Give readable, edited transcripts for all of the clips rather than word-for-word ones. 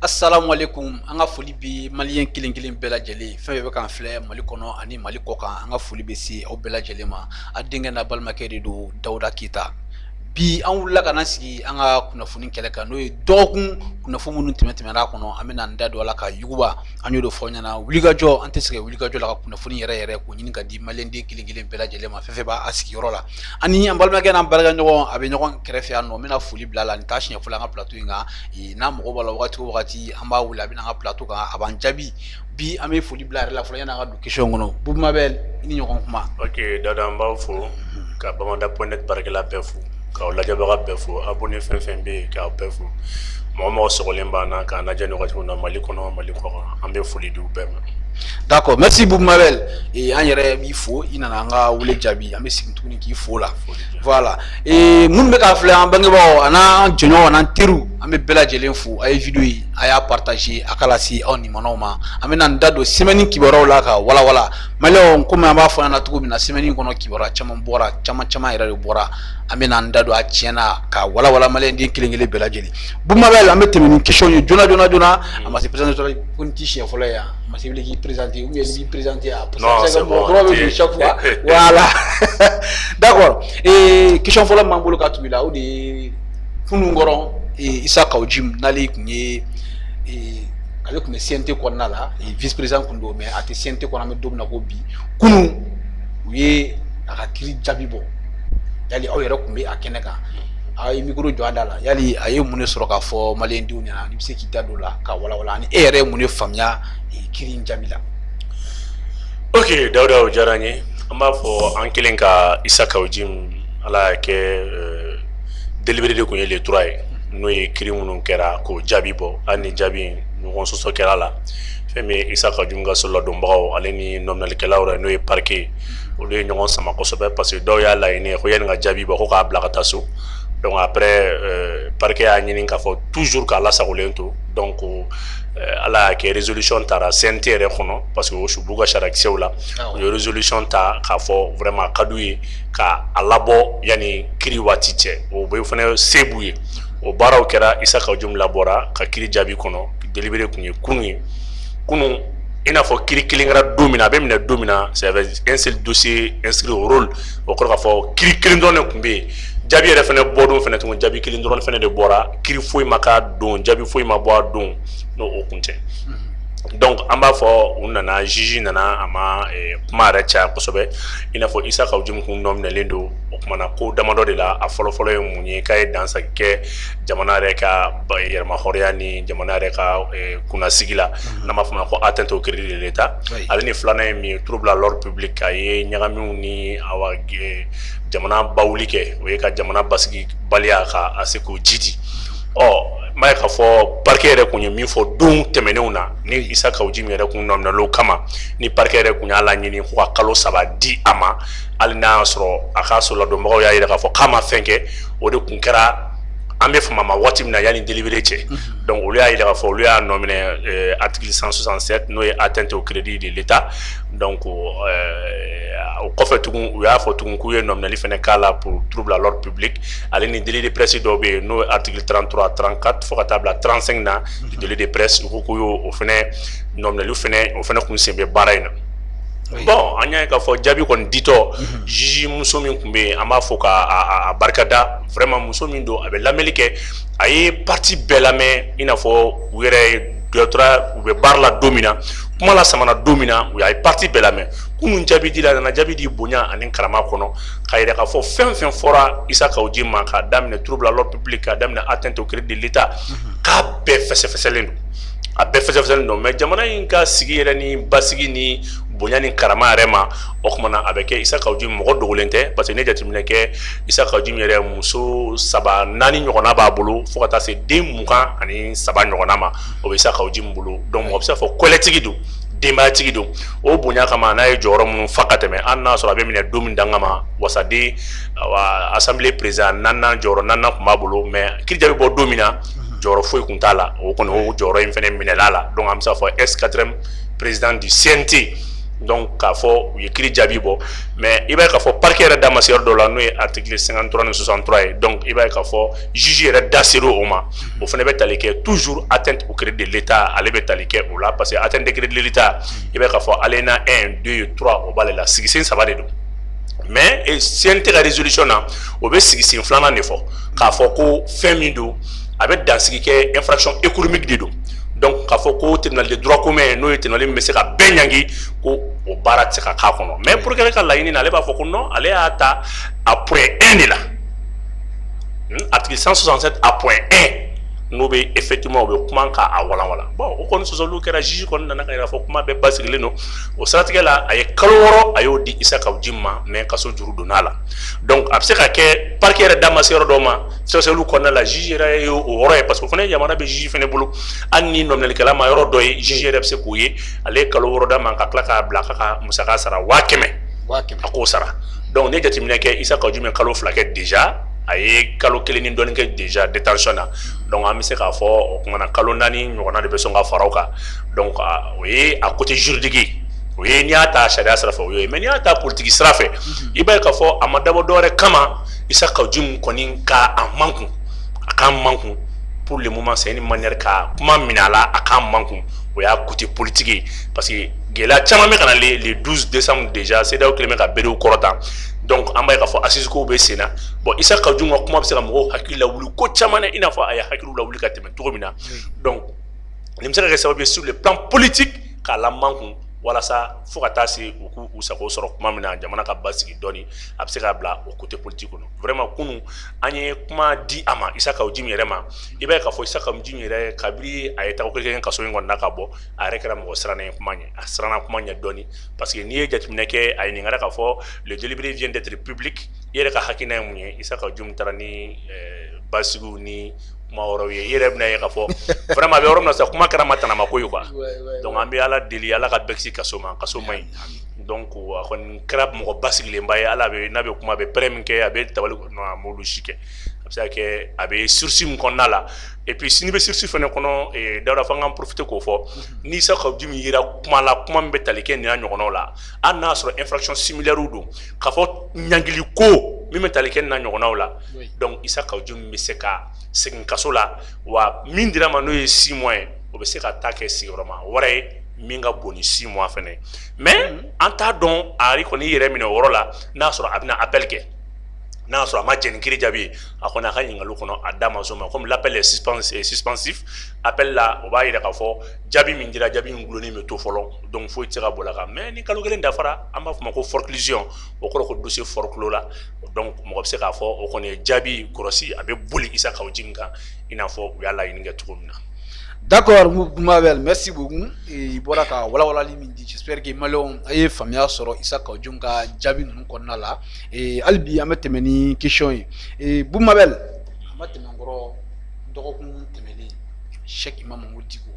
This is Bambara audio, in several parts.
Assalamu alaikum, anga foli bi malien kelen bela jeli fɛn bɛ kan filɛ Mali kɔnɔ ani Mali kɔkan anga foli bɛ se aw bela jeli ma a denkɛ na balimakɛ de do Dawuda Kita bi an wulila kana sigi an ka kunnafoni kɛlɛ kan n'o ye dɔgɔkun kunnafoni minnu tɛmɛra kɔnɔ an bɛna an da don ala ka yuguba an y'o de fɔ ɲɛna wulikajɔ an tɛ se ka wulikajɔ la ka kunnafoni yɛrɛ ko ɲini ka di malien den kelen bela jeli ma fɛn b'a sigiyɔrɔ la ani an balimakɛ n'an barika ɲɔgɔn a bɛ ɲɔgɔn kɛrɛfɛ yan nɔ n bɛna foli bila la nin t'a siɲɛ fɔlɔ an ka plateau in kan n'a mɔgɔ b'a la wagati an b'a wele a bɛna an ka plateau kan a b'an jaabi bi an bɛ foli bila yɛrɛ la fɔlɔ yan'an ka don question kɔnɔ Bubumabel i ni ɲɔgɔn kuma. Ok Dawuda an b'aw fo ka Bamada.net baarakɛla bɛɛ fo k'aw lajɛbaga bɛɛ fo abonné fɛn bɛ yen k'aw bɛɛ fo mɔgɔ sɔgɔlen b'an na k'an lajɛ nin wagati min na Mali kɔnɔ Mali kɔkan an bɛ foli di u bɛɛ ma. D'accord, merci Bubumabel an yɛrɛ b'i fo i nana an ka wele jaabi an bɛ segin tuguni k'i fo la voilà minnu bɛ k'a filɛ an bangebaaw an'an jɛɲɔgɔnw an'an teriw an bɛ bɛɛ lajɛlen fo a ye video yi a y'a partager a ka lase aw nimanaw ma an bɛna an da don semaine kibaruyaw la ka walawala maliyɛnw komi an b'a fɔ an ɲɛna cogo min na semaine kɔnɔ kibaruya caman bɔra caman yɛrɛ de bɔra an bɛna an da don a tiɲɛna ka walawala maliyɛn den kelen bɛɛ lajɛlen Bubumabel an bɛ tɛmɛ ni question ye joona a ma se présenter ko nin t'i siɲɛ fɔlɔ ye yan a ma se wuli k'i présenter ou bien i b'i présenter non c'est bon chaque fois voilà d'accord question fɔlɔ m'an bolo ka tugu i la o de ye kunun kɔrɔ Isa Kawujim n'ale tun ye ale tun bɛ CNT kɔnɔna la vice président tun don mais a tɛ CNT kɔnɔ an bɛ don min na ko bi kunun u ye a ka kiiri jaabi bɔ yali aw yɛrɛ tun bɛ a kɛnɛ kan a ye micro jɔ a da la yali a ye mun de sɔrɔ k'a fɔ maliyɛn denw ɲɛna ni bɛ se k'i da don o la ka walawala ani e yɛrɛ ye mun de faamuya kiiri in jaabi la. Ok Dawuda o diyara n ye an b'a fɔ an kelen ka Isa Kawujim ala y'a kɛ délibéré de tun ye le 3 ye n'o ye kiiri minnu kɛra k'o jaabi bɔ hali ni jaabi ɲɔgɔn sɔsɔ kɛra la fɛn min ye Isa Kawujim ka soladonbagaw ale ni nominalikɛlaw yɛrɛ n'o ye parquet olu ye ɲɔgɔn sama kosɛbɛ parce que dɔw y'a laɲini ko yanni ka jaabi bɔ ko k'a bila ka taa so donc après parquet y'a ɲini k'a fɔ toujours k'a lasagolen to donc ala y'a kɛ résolution taara CNT yɛrɛ kɔnɔ parce que o su b'u ka sarakisɛw la u ye résolution ta k'a fɔ vraiment a ka d'u ye ka a labɔ yanni kiiri waati cɛ o bɛ fana se b'u ye o baaraw kɛra Isa Kawujim labɔra ka kiiri jaabi kɔnɔ délibéré tun ye kunun i n'a fɔ kiiri kelen kɛra don min na a bɛ minɛ don min na c'est un seul dossier inscrit au rôle o kɔrɔ k'a fɔ kiiri kelen dɔrɔn de tun bɛ yen jaabi yɛrɛ fana bɔ don fana tun jaabi kelen dɔrɔn fana de bɔra kiiri foyi ma k'a don jaabi foyi ma bɔ a don n'o o kun tɛ donc an b'a fɔ u nana juge nana a ma kuma yɛrɛ caya kosɛbɛ i n'a fɔ Isa Kawujim kun nɔminɛlen don o kumana ko damadɔ de la a fɔlɔfɔlɔ ye mun ye k'a ye dansaki kɛ jamana yɛrɛ ka yɛrɛma hɔrɔnya ni jamana yɛrɛ ka kunnasigi la n'an b'a fɔ ma ko atteinte au crédit de l'État ale ni filanan ye min ye trouble à l'ordre public a ye ɲagaminw ni awa jamana bawuli kɛ o ye ka jamana basigi baliya ka a se k'o jidi m'a ye k'a fɔ parquet yɛrɛ kun ye min fɔ don tɛmɛnenw na ni Isa Kawujim yɛrɛ kun nɔminɛlen kama ni parquet yɛrɛ kun y'a laɲini ko ka kalo 3 di a ma hali n'a y'a sɔrɔ a ka soladonbagaw y'a yira k'a fɔ k'a ma fɛn kɛ o de kun kɛra an bɛ fama ma waati min na yanni délibéré cɛ donc olu y'a yira k'a fɔ olu y'a nɔminɛ article 167 n'o ye atteinte au crédit de l'État donc o kɔfɛ tugun u y'a fɔ tugun k'u ye nɔminɛli fana k'a la pour trouble à l'ordre public ale ni délit de presse dɔw bɛ yen n'o ye article 33 34 fo ka taa bila 35 na du délit de presse u ko k'u y'o fana nɔminɛli fana o fana kun sen bɛ baara in na. Bon an y'a ye k'a fɔ jaabi kɔni ditɔ juge muso min tun bɛ yen an b'a fɔ k'a barikada vraiment muso min don a bɛ lamɛnni kɛ a ye parti bɛɛ lamɛn i n'a fɔ u yɛrɛ ye doctorat u bɛ baara la don min na kuma la samana don min na u y'a ye parti bɛɛ lamɛn kunun jaabi dila a nana jaabi di bonya ani karama kɔnɔ k'a yira k'a fɔ fɛn fɛn fɔra Issa Kaouji ma k'a daminɛ trouble à l'ordre public k'a daminɛ atteinte au crédit de l'État k'a bɛɛ fɛsɛfɛsɛlen don a bɛɛ fɛsɛfɛsɛlen don mais jamana in ka sigi yɛrɛ ni basigi ni bonya ni karama yɛrɛ ma o kumana a bɛ kɛ Issa Kaouji mɔgɔ dogolen tɛ parce que ne jateminɛ kɛ Issa Kaouji yɛrɛ muso 3 4 ɲɔgɔnna b'a bolo fo ka taa se den 23 ɲɔgɔnna ma o bɛ Issa Kaouji bolo donc mɔgɔ bɛ se ka fɔ kɔlɛtigi don denbayatigi don o bonya kama n'a ye jɔyɔrɔ minnu fa ka tɛmɛ hali n'a sɔrɔ a bɛ minɛ don min danga ma wasaden assemblée président 4nan jɔyɔrɔ 4nan tun b'a bolo mais kiiri jaabi bɔ don min na jɔyɔrɔ foyi kun t'a la o kɔni o jɔyɔrɔ in fana minɛla la donc an bɛ se ka fɔ S4e président du CNT donc k'a fɔ u ye kiiri jaabi bɔ mais i b'a ye k'a fɔ parquet yɛrɛ da ma se yɔrɔ dɔ la n'o ye article 53 ni 63 ye donc i b'a ye k'a fɔ juge yɛrɛ da ser'o o ma o fana bɛ tali kɛ toujours atteinte au crédit de l'État ale bɛ tali kɛ o la parce que atteinte au crédit de l'État i b'a ye k'a fɔ alinéa 1 2 3 o b'ale la sigisen 3 de don mais CNT ka résolution na o bɛ sigisen 2nan de fɔ k'a fɔ ko fɛn min don a bɛ dansigi kɛ infraction économique de don donc k'a fɔ ko tribunal de droit commun n'o ye tribunal min bɛ se ka bɛɛ ɲangi ko o baara tɛ se ka k'a kɔnɔ mais pour que ale ka laɲini na ale b'a fɔ ko non ale y'a ta a point 1 de la article 167 a point 1 n'o bɛ effectivement o bɛ kuma k'a walanwalan bon o kɔni sɔsɔliw kɛra juge kɔni nana ka yira fɔ kuma bɛɛ basigilen don o siratigɛ la a ye kalo 6 a y'o di Issa Kaouji ma mais kaso juru donna la donc a bɛ se ka kɛ parquet yɛrɛ da ma se yɔrɔ dɔw ma sɛgɛsɛgɛliw kɔnɔna la juge yɛrɛ ye o yɔrɔ ye parce que o fana yamaruya bɛ juge fana bolo hali ni nɔminalikɛla ma yɔrɔ dɔ ye juge yɛrɛ bɛ se k'o ye ale ye kalo 6 d'a ma ka tila k'a bila k'a ka musaka sara 500 a k'o sara donc ne jateminɛ kɛ Issa Kaouji bɛ kalo 2 kɛ déjà a ye kalo 1 ni dɔɔni kɛ déjà détention na donc an bɛ se k'a fɔ o kumana kalo 4 ɲɔgɔnna de bɛ sɔn ka fara o kan donc o ye a côté juridique o ye n'i y'a ta sariya sira fɛ o ye mais n'i y'a ta politique sira fɛ i b'a ye k'a fɔ a ma dabɔ dɔwɛrɛ kama Issa Kaouji kɔni ka a man kun a k'a man kun pour le moment c'est une manière ka kuma minɛ a la a k'a man kun o y'a côté politique ye parce que gɛlɛya caman bɛ ka na le 12 décembre déjà CEDEAO kɛlen bɛ ka berew kɔrɔta donc an b'a ye k'a fɔ assise kow bɛ sen na bon Issa Kaouji ka kuma bɛ se ka mɔgɔw hakili lawuli ko caman na i n'a fɔ a ye hakiliw lawuli ka tɛmɛ cogo min na donc nin bɛ se ka kɛ sababu ye sur le plan politique k'a la man kun walasa fo ka taa se u k'u sago sɔrɔ kuma min na jamana ka basigi dɔɔni a bɛ se k'a bila o côté politique kɔnɔ vraiment kunun an ye kuma di a ma Issa Kaouji yɛrɛ ma i b'a ye k'a fɔ Issa Kaouji yɛrɛ kabini a ye tago kɛ kaso in kɔnɔna ka bɔ a yɛrɛ kɛra mɔgɔ sirannen ye kuma ɲɛ a siranna kuma ɲɛ dɔɔni parce que n'i ye jateminɛ kɛ a ye nin kɛra k'a fɔ le délibéré vient d'être public i yɛrɛ ka hakilina ye mun ye Issa Kaouji taara ni basigiw ni kuma wɛrɛw ye i yɛrɛ bɛna ye k'a fɔ vraiment a bɛ yɔrɔ min na sisan kuma kɛra matanama ko ye quoi donc an bɛ ala deli ala ka bɛɛ kisi kaso ma kaso man ɲi donc a kɔni kɛra mɔgɔ basigilenba ye ala n'a bɛ kuma a bɛ pɛrɛn min kɛ a bɛ tabali non a m'olu si kɛ a bɛ se ka kɛ a bɛ sursis min kɔnɔna la et puis sini bɛ sursis fana kɔnɔ Dawuda f'an k'an profiter k'o fɔ ni Issa Kaouji min yera kuma la kuma min bɛ tali kɛ nin n'a ɲɔgɔnnaw la hali n'a sɔrɔ infraction similaire don k'a fɔ ɲangili ko min bɛ tali kɛ nin n'a ɲɔgɔnnaw la donc Issa Kaouji min bɛ se ka segin kaso la wa min dira ma n'o ye 6 mois ye o bɛ se ka taa kɛ sigiyɔrɔma wɛrɛ ye min ka bon ni 6 mois fɛnɛ mais an t'a dɔn a kɔni yɛrɛ minɛ o yɔrɔ la n'a sɔrɔ a bɛna appel kɛ n'a sɔrɔ a ma jɛn ni kiiri jaabi ye a kɔni a ka ɲininkaliw kɔnɔ a da ma s'o ma comme l'appel est suspensif appel la o b'a yira k'a fɔ jaabi min dira jaabi min gulonnen bɛ to fɔlɔ donc foyi tɛ se ka bɔ a kan mais ni kalo 1 dafara an b'a fɔ ma ko forclusion o kɔrɔ ko dossier forclos la donc mɔgɔ bɛ se k'a fɔ o kɔni ye jaabi kɔlɔsi a bɛ boli Issa Kaouji kan i n'a fɔ u y'a laɲini kɛ cogo min na. D'accord, Mabel, merci beaucoup. Et voilà ka walawalali min di. J'espère que malon aye famiya sɔrɔ Issa Kaouji ka jaabi ninnu kɔnɔna la. Et hali an bɛ tɛmɛ ni question ye. Et Mabel, an ma tɛmɛ nkɔrɔ dɔgɔkun tɛmɛnen Cheikh Imam Mamud Dicko.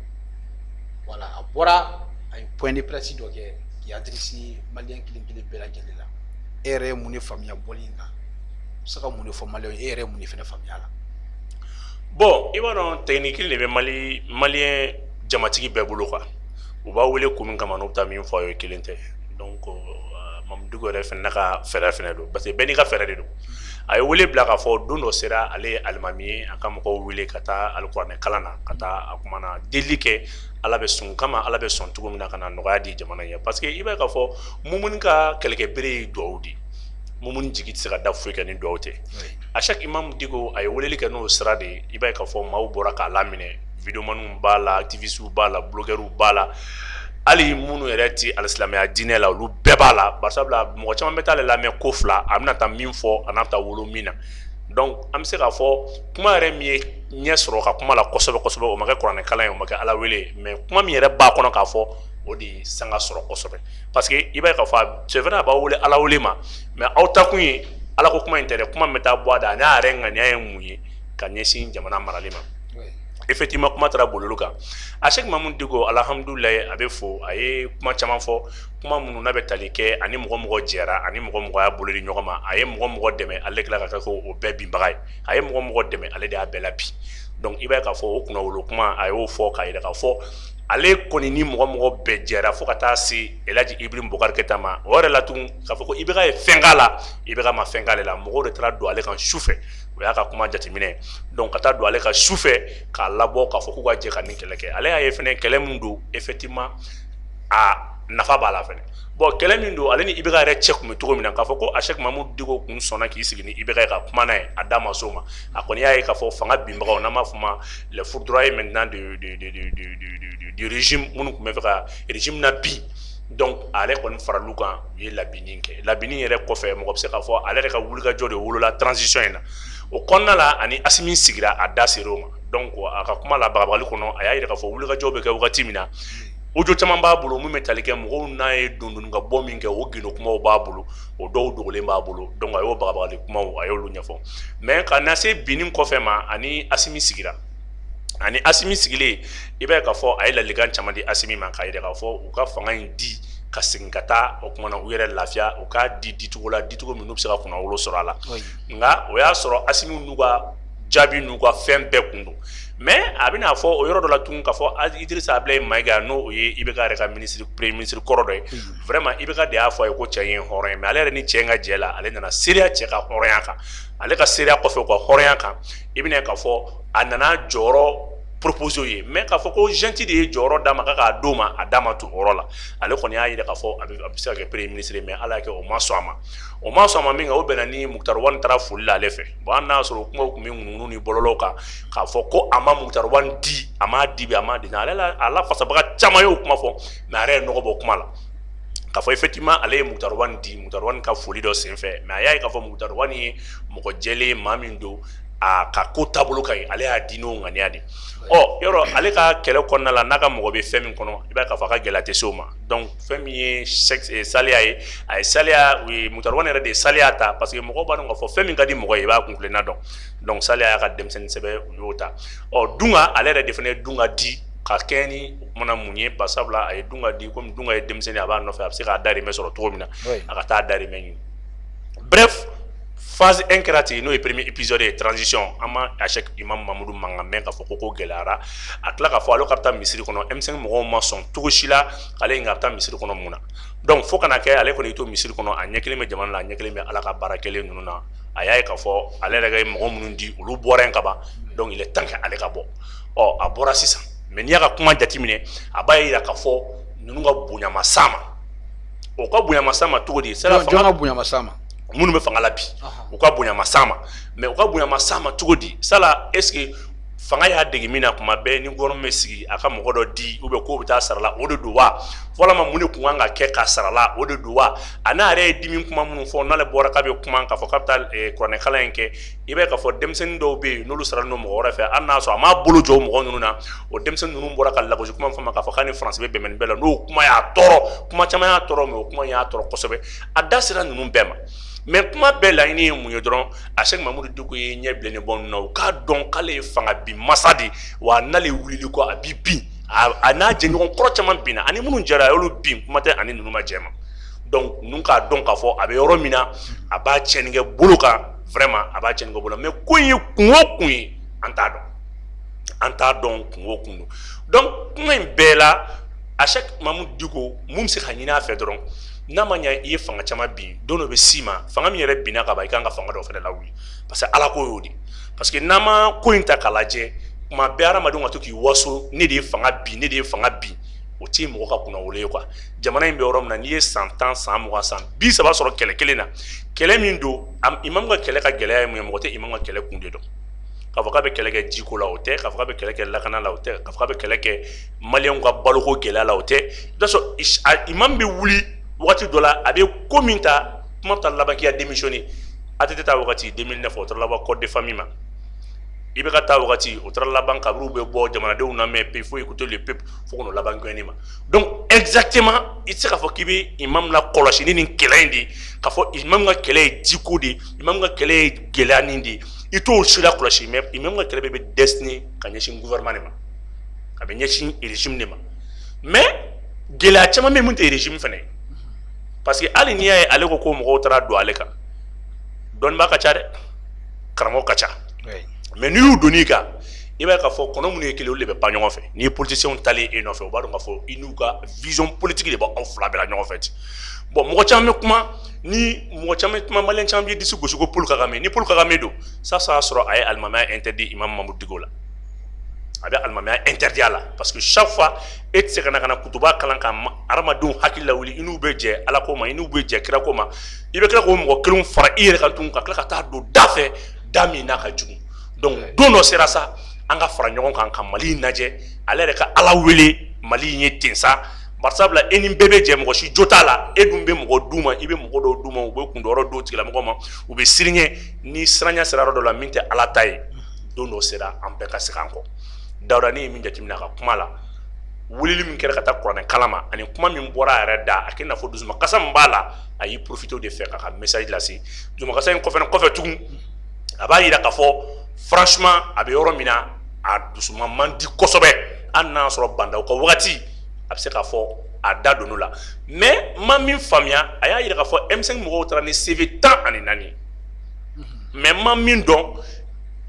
Voilà, a bɔra a ye point de presse dɔ kɛ k'i adressé malien kelen kelen bɛɛ lajɛlen la. E yɛrɛ ye mun de faamuya bɔli in kan? I bɛ se ka mun de fɔ maliyɛnw ye? E yɛrɛ ye mun de fɛnɛ faamuya la? Bon i b'a dɔn technique de bɛ malien jamatigi bɛɛ bolo quoi u b'a wele kun min kama n'u bɛ taa min fɔ a ye kelen tɛ donc Mamud Dicko yɛrɛ fɛnɛ n'a ka fɛɛrɛ fɛnɛ don parce que bɛɛ n'i ka fɛɛrɛ de don a ye wele bila k'a fɔ don dɔ sera ale ye alimami ye a ka mɔgɔw wele ka taa alikuranɛ kalan na ka taa a kuma na deli kɛ ala bɛ sɔn kama ala bɛ sɔn cogo min na ka na nɔgɔya di jamana ye parce que i b'a ye k'a fɔ Mumuni ka kɛlɛkɛbere ye duwawu di Mumuni jigi tɛ se ka da foyi kɛ ni duwawu tɛ à chaque Imam Dicko a ye weleli kɛ n'o sira de ye i b'a ye k'a fɔ maaw bɔra k'a laminɛ videomanw b'a la activistes b'a la blogueurs b'a la hali minnu yɛrɛ ti alisilamɛya diinɛ la olu bɛɛ b'a la barisabula mɔgɔ caman bɛ t'ale lamɛn ko fila a bɛna taa min fɔ a n'a taa wolo min na donc an bɛ se k'a fɔ kuma yɛrɛ min ye ɲɛ sɔrɔ ka kuma la kosɛbɛ kosɛbɛ o ma kɛ kuranɛ kalan ye o ma kɛ ala wele mais kuma min yɛrɛ b'a kɔnɔ k'a fɔ o de ye sanga sɔrɔ kosɛbɛ parce que i b'a ye k'a fɔ c'est vrai a b'aw wele ala wele ma mais aw ta kun ye ala ko kuma in tɛ dɛ kuma min bɛ taa bɔ a da a n'a yɛrɛ ŋaniya ye mun ye ka ɲɛsin jamana marali ma effectivement kuma taara bololu kan a Sheikh Mahamudu Diko alhamdulilayi a bɛ fo a ye kuma caman fɔ kuma minnu n'a bɛ tali kɛ ani mɔgɔ mɔgɔ jɛra ani mɔgɔ mɔgɔ y'a bolo di ɲɔgɔn ma a ye mɔgɔ mɔgɔ dɛmɛ ale tila ka kɛ o bɛɛ binbaga ye a ye mɔgɔ mɔgɔ dɛmɛ ale de y'a bɛɛ la bi donc i b'a ye k'a fɔ o kunnawolo kuma a y'o fɔ k'a yira k'a fɔ ale kɔni ni mɔgɔ mɔgɔ bɛɛ jɛra fo ka taa se Elhaji Ibrahim Boubacar Keita ma o yɛrɛ la tun k'a fɔ ko Ibeka ye fɛn k'a la Ibeka ma fɛn k'ale la mɔgɔw de taara don ale kan sufɛ o y'a ka kuma jateminɛ donc ka taa don ale kan sufɛ k'a labɔ k'a fɔ k'u ka jɛ ka nin kɛlɛ kɛ ale y'a ye fɛnɛ kɛlɛ min don effectivement a nafa b'a la fɛnɛ bon kɛlɛ min don ale ni Ibeka yɛrɛ cɛ kun bɛ cogo min na k'a fɔ ko a Sheikh Mahamudu Diko kun sɔnna k'i sigi ni Ibeka ye ka kuma n'a ye a da ma s'o ma a kɔni y'a ye k'a fɔ fanga binbagaw n'an b'a fɔ ma les foudroyés maintenant du régime minnu tun bɛ fɛ ka régime na bin donc ale kɔni faral'u kan u ye labini kɛ labini yɛrɛ kɔfɛ mɔgɔ bɛ se k'a fɔ ale yɛrɛ ka wulikajɔ de wolola transition in na o kɔnɔna la ani Asimi sigira a da ser'o ma donc a ka kuma la bagabagali kɔnɔ a y'a yira k'a fɔ wulikajɔw bɛ kɛ wagati min na audio caman b'a bolo mun bɛ tali kɛ mɔgɔw n'a ye dondonni ka bɔ min kɛ o gindo kumaw b'a bolo o dɔw dogolen b'a bolo donc a y'o bagabagali kumaw a y'olu ɲɛfɔ mais ka na se binni kɔfɛ ma ani Asimi sigira ani Asimi sigilen i b'a ye k'a fɔ a ye lalikan caman di Asimi ma k'a yira k'a fɔ u ka fanga in di ka segin ka taa o kumana u yɛrɛ lafiya u k'a di dicogo la dicogo min n'u bɛ se ka kunnawolo sɔrɔ a la nka o y'a sɔrɔ Asimi n'u ka jaabi n'u ka fɛn bɛɛ kun don mais a bɛna fɔ o yɔrɔ dɔ la tun k'a fɔ Idrissa Ablaye Mayiga n'o ye Ibeka yɛrɛ ka premier ministre kɔrɔ dɔ ye vraiment Ibeka de y'a fɔ a ye ko cɛ ye hɔrɔn ye mais ale yɛrɛ ni cɛ in ka jɛ la ale nana seereya cɛ ka hɔrɔnya kan ale ka seereya kɔfɛ u ka hɔrɔnya kan i bɛna ye k'a fɔ a nana jɔyɔrɔ proposé ye mais k'a fɔ ko gentil de ye jɔyɔrɔ d'a ma k'a d'o ma a d'a ma to o yɔrɔ la ale kɔni y'a yira k'a fɔ a bɛ se ka kɛ premier ministre mais ala y'a kɛ o ma sɔn a ma o ma sɔn a ma min kɛ o bɛnna ni Mukutari Wani taara foli la ale fɛ bon hali n'a y'a sɔrɔ o kumaw tun bɛ ŋunuŋunu ni bɔlɔlɔw kan k'a fɔ ko a ma Mukutari Wani di a m'a di bi a m'a di ale la a lafasabaga caman y'o kuma fɔ mais a yɛrɛ ye nɔgɔ bɔ kuma la k'a fɔ effectivement ale ye Mukutari Wani di Mukutari Wani ka foli dɔ senfɛ mais a y'a ye k'a fɔ Mukutari Wani ye mɔgɔ jɛlen maa min don a ka ko taabolo ka ɲi ale y'a di n'o ŋaniya de yɔrɔ ale ka kɛlɛ kɔnɔna la n'a ka mɔgɔ bɛ fɛn min kɔnɔ i b'a ye k'a fɔ a ka gɛlɛya tɛ se o ma donc fɛn min ye saliya ye a ye saliya Mukutari Wani yɛrɛ de ye saliya ta parce que mɔgɔw b'a dɔn k'a fɔ fɛn min ka di mɔgɔ ye i b'a kuntilenna dɔn donc saliya y'a ka denmisɛnnin sɛbɛ u y'o ta Dunga ale yɛrɛ de fana ye Dunga di ka kɛ ni o kumana mun ye barisabula a ye Dunga di komi Dunga ye denmisɛnnin a b'a nɔfɛ a bɛ se k'a dahirimɛ sɔrɔ cogo min na a ka taa dahirimɛ ɲini bref phase 1 kɛra ten n'o ye premier épisode ye transition an ma a Sheikh Imam Mahamudu mankan mɛn k'a fɔ ko gɛlɛyara a tila k'a fɔ ale ka taa misiri kɔnɔ M5 mɔgɔw ma sɔn cogo si la k'ale ka taa misiri kɔnɔ mun na donc fo kana kɛ ale kɔni y'i to misiri kɔnɔ a ɲɛ kelen bɛ jamana la a ɲɛ kelen bɛ ala ka baara kelen ninnu na a y'a ye k'a fɔ ale yɛrɛ ye mɔgɔ minnu di olu bɔra yen ka ban donc il est temps que ale ka bɔ a bɔra sisan mais n'i y'a ka kuma jateminɛ a b'a yira k'a fɔ ninnu ka bonyama s'a ma o ka bonyama s'a ma cogo di jɔn ka bonyama s'a ma minnu bɛ fanga la bi u ka bonyama s'a ma mais u ka bonyama s'a ma cogo di sala est ce que fanga y'a dege min na kuma bɛɛ ni gouvernement bɛ sigi a ka mɔgɔ dɔ di ou bien k'o bɛ taa sara la o de don wa walama mun de kun kan ka kɛ k'a sara la o de don wa a n'a yɛrɛ ye dimi kuma minnu fɔ n'ale bɔra k'a bɛ kuma k'a fɔ k'a bɛ taa kuranɛ kalan in kɛ i b'a ye k'a fɔ denmisɛnnin dɔw bɛ yen n'olu saralen don mɔgɔ wɛrɛ fɛ hali n'a sɔrɔ a m'a bolo jɔ o mɔgɔ ninnu na o denmisɛnnin ninnu bɔra ka lagosi kuma fɔ ma k'a fɔ k'a ni faransi bɛ bɛnbɛnni bɛɛ la n'o kuma y'a tɔɔrɔ kuma caman y'a tɔɔrɔ mais o kuma y'a tɔɔrɔ kosɛbɛ a da sera ninnu bɛɛ ma mais kuma bɛɛ laɲini ye mun ye dɔrɔn a Sheikh Mahamudu Diko ye ɲɛ bilennen bɔ ninnu na u k'a dɔn k'ale ye fanga bin masa de wa n'ale wulili kɔ a bi bin a n'a jɛɲɔgɔn kɔrɔ caman binna ani minnu jɛra a y'olu bin kuma tɛ ani ninnu ma jɛ ma donc ninnu k'a dɔn k'a fɔ a bɛ yɔrɔ min na a b'a tiɲɛni kɛ bolo kan vraiment a b'a tiɲɛni kɛ bolo mais ko in ye kun o kun ye an t'a dɔn kun o kun don donc kuma in bɛɛ la a Sheikh Mahamudu Diko mun bɛ se ka ɲini a fɛ dɔrɔn n'a ma ɲɛ i ye fanga caman bin don dɔ bɛ s'i ma fanga min yɛrɛ binna ka ban i kan ka fanga dɔ fana lawuli parce que ala ko y'o de parce que n'an ma ko in ta k'a lajɛ kuma bɛɛ hadamadenw ka to k'i waso ne de ye fanga bin ne de ye fanga bin o t'i mɔgɔ ka kunnawolo ye quoi jamana in bɛ yɔrɔ min na n'i ye san 10 san 20 san 30 sɔrɔ kɛlɛ kelen na kɛlɛ min don imam ka kɛlɛ ka gɛlɛya ye mun ye mɔgɔ tɛ imam ka kɛlɛ kun de dɔn k'a fɔ k'a bɛ kɛlɛ kɛ jiko la o tɛ k'a fɔ k'a bɛ kɛlɛ kɛ lakana la o tɛ k'a fɔ k'a bɛ kɛlɛ kɛ maliyɛnw ka baloko gɛlɛya la o tɛ i b'a sɔrɔ imam bɛ wuli wagati dɔ la a bɛ ko min ta kuma ta laban k'i ka démissionné ATT ta wagati 2009 o taara laban code de famille ma i bɛ ka taa wagati o taara laban kabiru bɛ bɔ jamanadenw na mais il faut écouter le peuple fo ka n'o laban gɛnni ma donc exactement i tɛ se k'a fɔ k'i bɛ imam la kɔlɔsi ni nin kɛlɛ in de k'a fɔ imam ka kɛlɛ ye jiko de imam ka kɛlɛ ye gɛlɛya nin de i t'o si la kɔlɔsi mais imam ka kɛlɛ bɛ destiné ka ɲɛsin gouvernement de ma a bɛ ɲɛsin régime de ma mais gɛlɛya caman bɛ mun tɛ régime fana ye parce que hali n'i y'a ye ale ko ko mɔgɔw taara don ale kan dɔnnibaa ka ca dɛ karamɔgɔ ka ca mais n'i y'u donn'i kan i b'a ye k'a fɔ kɔnɔ minnu ye kelen olu de bɛ ban ɲɔgɔn fɛ n'i ye politiciens talen e nɔfɛ u b'a dɔn k'a fɔ i n'u ka vision politique de b'aw fila bɛɛ la ɲɔgɔn fɛ ten bon mɔgɔ caman bɛ kuma ni mɔgɔ caman bɛ kuma maliyɛn caman b'i disi gosi ko Paul Kagame ni Paul Kagame don ça y'a sɔrɔ a ye alimamiya interdit imam Mamadu Diko la a bɛ alimamiya interdit a la parce que chaque fois e tɛ se ka na ka na kutuba kalan ka hadamadenw hakili lawuli i n'u bɛ jɛ ala ko ma i n'u bɛ jɛ kira ko ma i bɛ tila k'o mɔgɔ kelenw fara i yɛrɛ kan tuguni ka tila ka taa don da fɛ da min n'a ka jugu donc don dɔ sera sa an ka fara ɲɔgɔn kan ka Mali lajɛ ale yɛrɛ ka ala wele Mali ye ten sa barisabula e ni bɛɛ bɛ jɛ mɔgɔ si jo t'a la e dun bɛ mɔgɔ d'u ma i bɛ mɔgɔ dɔw d'u ma u bɛ kundɔyɔrɔ d'o tigilamɔgɔ ma u bɛ siriɲɛ ni siranya sera yɔrɔ dɔ la min tɛ ala ta ye don dɔ sera an bɛɛ ka segin an kɔ Dawuda ne ye min jateminɛ a ka kuma la wulili min kɛra ka taa kuranɛ kalan ma ani kuma min bɔra a yɛrɛ da a kɛ i n'a fɔ dusukasa min b'a la a y'i profité de fɛ k'a ka message lase dusukasa in kɔfɛ tugun a b'a yira k'a fɔ franchement a bɛ yɔrɔ min na a dusuma man di kosɛbɛ hali n'a sɔrɔ bandaw ka wagati a bɛ se k'a fɔ a da donn'o la mais ma min faamuya a y'a yira k'a fɔ M5 mɔgɔw taara ni CV 14 ye mais ma min dɔn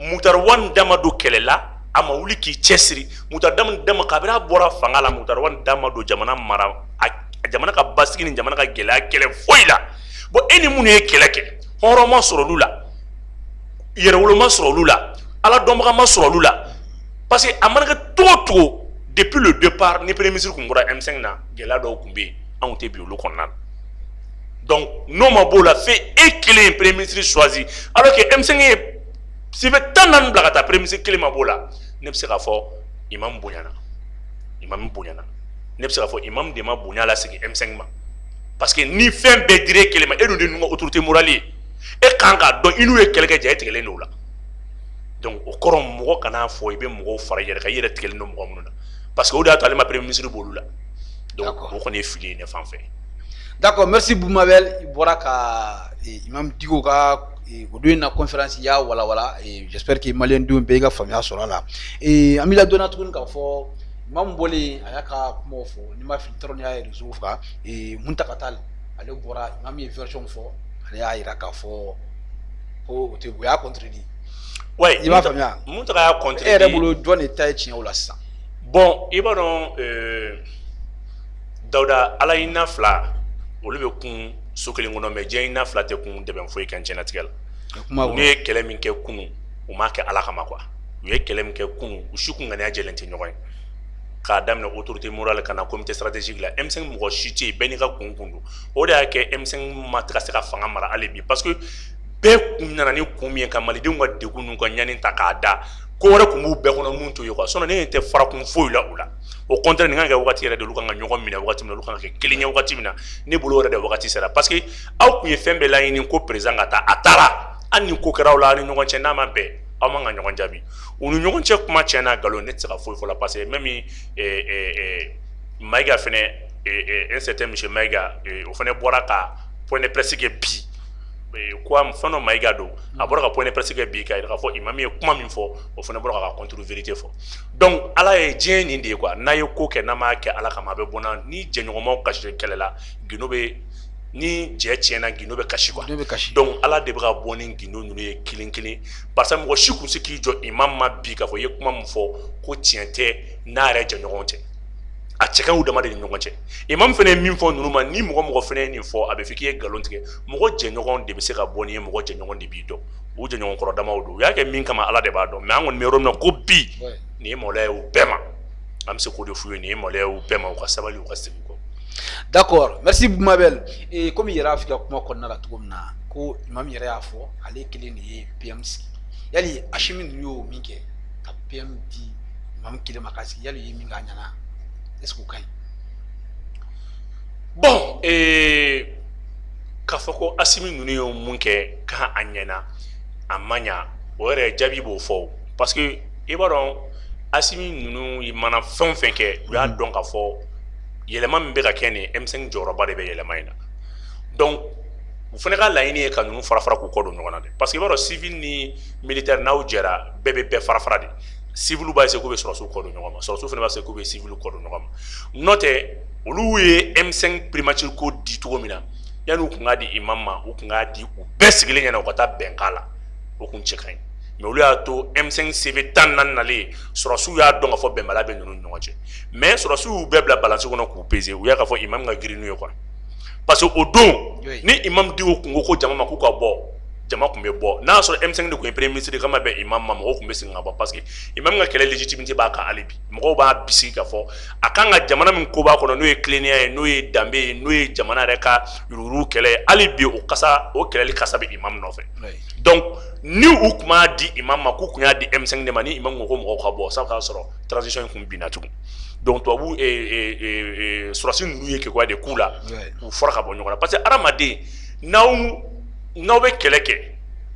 Mutari Wani dama don kɛlɛ la a ma wuli k'i cɛsiri Mutari dama kabini a bɔra fanga la Mutari Wani dama don jamana mara a jamana ka basigi ni jamana ka gɛlɛya kɛlɛ foyi la bon e ni minnu ye kɛlɛ kɛ hɔrɔn ma sɔrɔ olu la yɛrɛwolo ma sɔrɔ olu la ala dɔnbaga ma sɔrɔ olu la parce que a mana kɛ cogo o cogo depuis le départ ni premier ministre kun bɔra M5 na gɛlɛya dɔw kun bɛ yen anw tɛ bi olu kɔnɔna na donc n'o ma b'o la f'e kelen ye premier ministre choisi alors que M5 ye CV 14 bila ka taa premier ministre kelen ma b'o la ne bɛ se k'a fɔ imam bonyana ne bɛ se k'a fɔ imam de ma bonya lasegin M5 ma parce que ni fɛn bɛɛ dir'e kelen ma e dun de n'u ka autorité morale ye e kan k'a dɔn i n'u ye kɛlɛ kɛ ja e tigɛlen don o la donc o kɔrɔ mɔgɔ kan'a fɔ i bɛ mɔgɔw fara i yɛrɛ kan i yɛrɛ tigɛlen don mɔgɔ minnu na parce que o de y'a to ale ma premier ministre b'olu la donc o kɔni ye fili ye ne fan fɛ. D'accord, merci Boumabel i bɔra ka imam Diko ka o don in na conférence y'a walawala j'espère que maliyɛn denw bɛɛ ka faamuya sɔrɔ a la an bɛ ladɔnniya tuguni k'a fɔ imam bɔlen a y'a ka kumaw fɔ ni ma fili tɔrɔ y'a ye réseau kan Muntaka Tall ale bɔra imam ye version fɔ ale y'a yira k'a fɔ ko o y'a contredit. Ouais, i b'a faamuya Muntaka y'a contredit e yɛrɛ bolo jɔn de ta ye tiɲɛ o la sisan. Bon i b'a dɔn Dawuda ala i na fila olu bɛ kun so kelen kɔnɔ mais diɲɛ i na fila tɛ kun dɛmɛ foyi kɛ diɲɛlatigɛ la n'u ye kɛlɛ min kɛ kunun u m'a kɛ ala kama quoi u ye kɛlɛ min kɛ kunun u si kun ŋaniya jɛlen tɛ ɲɔgɔn ye k'a daminɛ autorité morale ka na comité stratégique la M5 mɔgɔ si tɛ yen bɛɛ n'i ka kun don o de y'a kɛ M5 ma se ka fanga mara hali bi parce que bɛɛ kun nana ni kun min ye ka malidenw ka degun n'u ka ɲani ta k'a da ko wɛrɛ kun b'u bɛɛ kɔnɔ mun t'o ye quoi sinon ne tɛ fara kun foyi la o la au contraire nin kan ka kɛ wagati yɛrɛ de olu kan ka ɲɔgɔn minɛ wagati min na olu kan ka kɛ kelen ye wagati min na ne bolo yɛrɛ de wagati sera parce que aw kun ye fɛn bɛɛ laɲini ko président ka taa a taara hali ni ko kɛra aw la aw ni ɲɔgɔn cɛ n'a ma bɛn aw man ka ɲɔgɔn jaabi u ni ɲɔgɔn cɛ kuma tiɲɛ n'a nkalon ne tɛ se ka foyi fɔ la parce que même Maïga fɛnɛ un certain monsieur Maïga o fɛnɛ bɔra ka point de presse kɛ bi ko fɛn dɔ Maïga don a bɔra ka point de presse kɛ bi k'a yira k'a fɔ imam ye kuma min fɔ o fɛnɛ bɔra k'a ka contre vérité fɔ donc ala ye diɲɛ nin de ye quoi n'a ye ko kɛ n'a m'a kɛ ala kama a bɛ bɔ n'a ni jɛɲɔgɔnmaw kasira kɛlɛ la gindo bɛ ni jɛ tiɲɛna gindo bɛ kasi quoi donc ala de bɛ ka bɔ ni gindo ninnu ye kelen kelen parce que mɔgɔ si kun se k'i jɔ imam ma bi k'a fɔ i ye kuma min fɔ ko tiɲɛ tɛ n'a yɛrɛ jɛɲɔgɔnw cɛ a cɛ kaɲi u dama de ni ɲɔgɔn cɛ imam fɛnɛ ye min fɔ ninnu ma ni mɔgɔ fɛnɛ ye nin fɔ a bɛ fɔ k'i ye nkalon tigɛ mɔgɔ jɛɲɔgɔn de bɛ se ka bɔ n'i ye mɔgɔ jɛɲɔgɔn de b'i dɔn u jɛɲɔgɔn kɔrɔ damaw don u y'a kɛ min kama ala de b'a dɔn mais an kɔni bɛ yɔrɔ min na ko bi nin ye maloya ye u bɛɛ ma an bɛ se k'o de f'u ye nin ye maloya ye u bɛɛ ma u ka sabali u ka segin kɔ. D'accord, merci Boumabel. Comme i yɛrɛ y'a fɔ i ka kuma kɔnɔna la cogo min na ko imam yɛrɛ y'a fɔ ale kelen de ye PM sigi yali Hashimi yo min kɛ ka PM di imam kelen ma ka sigi yali ye min k'a ɲana est ce que o ka ɲi bon k'a fɔ ko Asimi ninnu ye mun kɛ k'a ɲɛna a ma ɲa o yɛrɛ jaabi b'o fɔ parce que i b'a dɔn Asimi ninnu mana fɛn o fɛn kɛ u y'a dɔn k'a fɔ yɛlɛma min bɛ ka kɛ nin M5 jɔyɔrɔba de bɛ yɛlɛma in na donc u fana ka laɲini ye ka ninnu fara fara k'u kɔ don ɲɔgɔn na dɛ parce que i b'a dɔn civil ni militaire n'aw jɛra bɛɛ bɛ bɛɛ fara fara de civil b'a essayer k'u bɛ sɔrɔsiw kɔ don ɲɔgɔn ma sɔrɔsiw fana b'a essayer k'u bɛ civil kɔ don ɲɔgɔn ma n'o tɛ olu ye M5 primature ko di cogo min na yanni u kun k'a di imam ma u kun k'a di u bɛɛ sigilen ɲɛna u ka taa bɛn k'a la o kun cɛ ka ɲi mais olu y'a to M5 CV 14 nalen sɔrɔsiw y'a dɔn k'a fɔ bɛnbaliya bɛ ninnu ni ɲɔgɔn cɛ mais sɔrɔsiw y'u bɛɛ bila balance kɔnɔ k'u peser u y'a k'a fɔ imam ka girin n'u ye quoi parce que o don ni imam di o kun ko jama ma k'u ka bɔ jama kun bɛ bɔ n'a sɔrɔ M5 de kun ye premier ministre kama bɛn imam ma mɔgɔw kun bɛ segin ka bɔ parce que imam ka kɛlɛ légitimité b'a kan hali bi mɔgɔw b'a bisigi k'a fɔ a kan ka jamana min ko b'a kɔnɔ n'o ye tilennenya ye n'o ye danbe ye n'o ye jamana yɛrɛ ka yurugu kɛlɛ ye hali bi o kɛlɛli kasa bɛ imam nɔfɛ donc ni u kun b'a di imam ma k'u kun y'a di M5 de ma ni imam ko ko mɔgɔw ka bɔ sabu k'a sɔrɔ transition in kun binna tugun donc tubabu sɔrɔsi ninnu ye kekuya de k'u la k'u fɔra ka bɔ ɲɔgɔn na parce que hadamaden n'aw bɛ kɛlɛ kɛ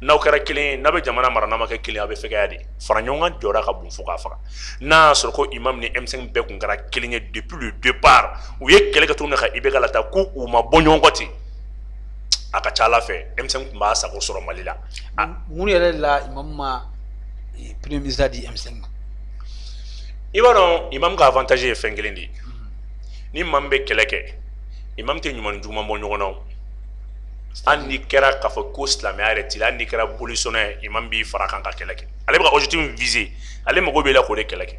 n'aw kɛra kelen ye n'a bɛ jamana mara n'a ma kɛ kelen aw bɛ fɛgɛya de fara ɲɔgɔn kan jɔda ka bon fo k'a faga n'a y'a sɔrɔ ko imam ni M5 bɛɛ kun kɛra kelen ye depuis le départ u ye kɛlɛ kɛ cogo min na ka IBK lata ko u ma bɔ ɲɔgɔn kɔ ten a ka ca Ala fɛ M5 kun b'a sago sɔrɔ Mali la mun yɛrɛ la imam ma premier ministre di M5 ma i b'a dɔn imam ka avantage ye fɛn kelen de ye ni imam bɛ kɛlɛ kɛ imam tɛ ɲuman ni juguman bɔ ɲɔgɔn na hali n'i kɛra k'a fɔ ko silamɛya yɛrɛ t'i la hali n'i kɛra polisiyɔnɛ imam b'i fara kan ka kɛlɛ kɛ ale bɛ ka objectif min viser ale mago b'e la k'o de kɛlɛ kɛ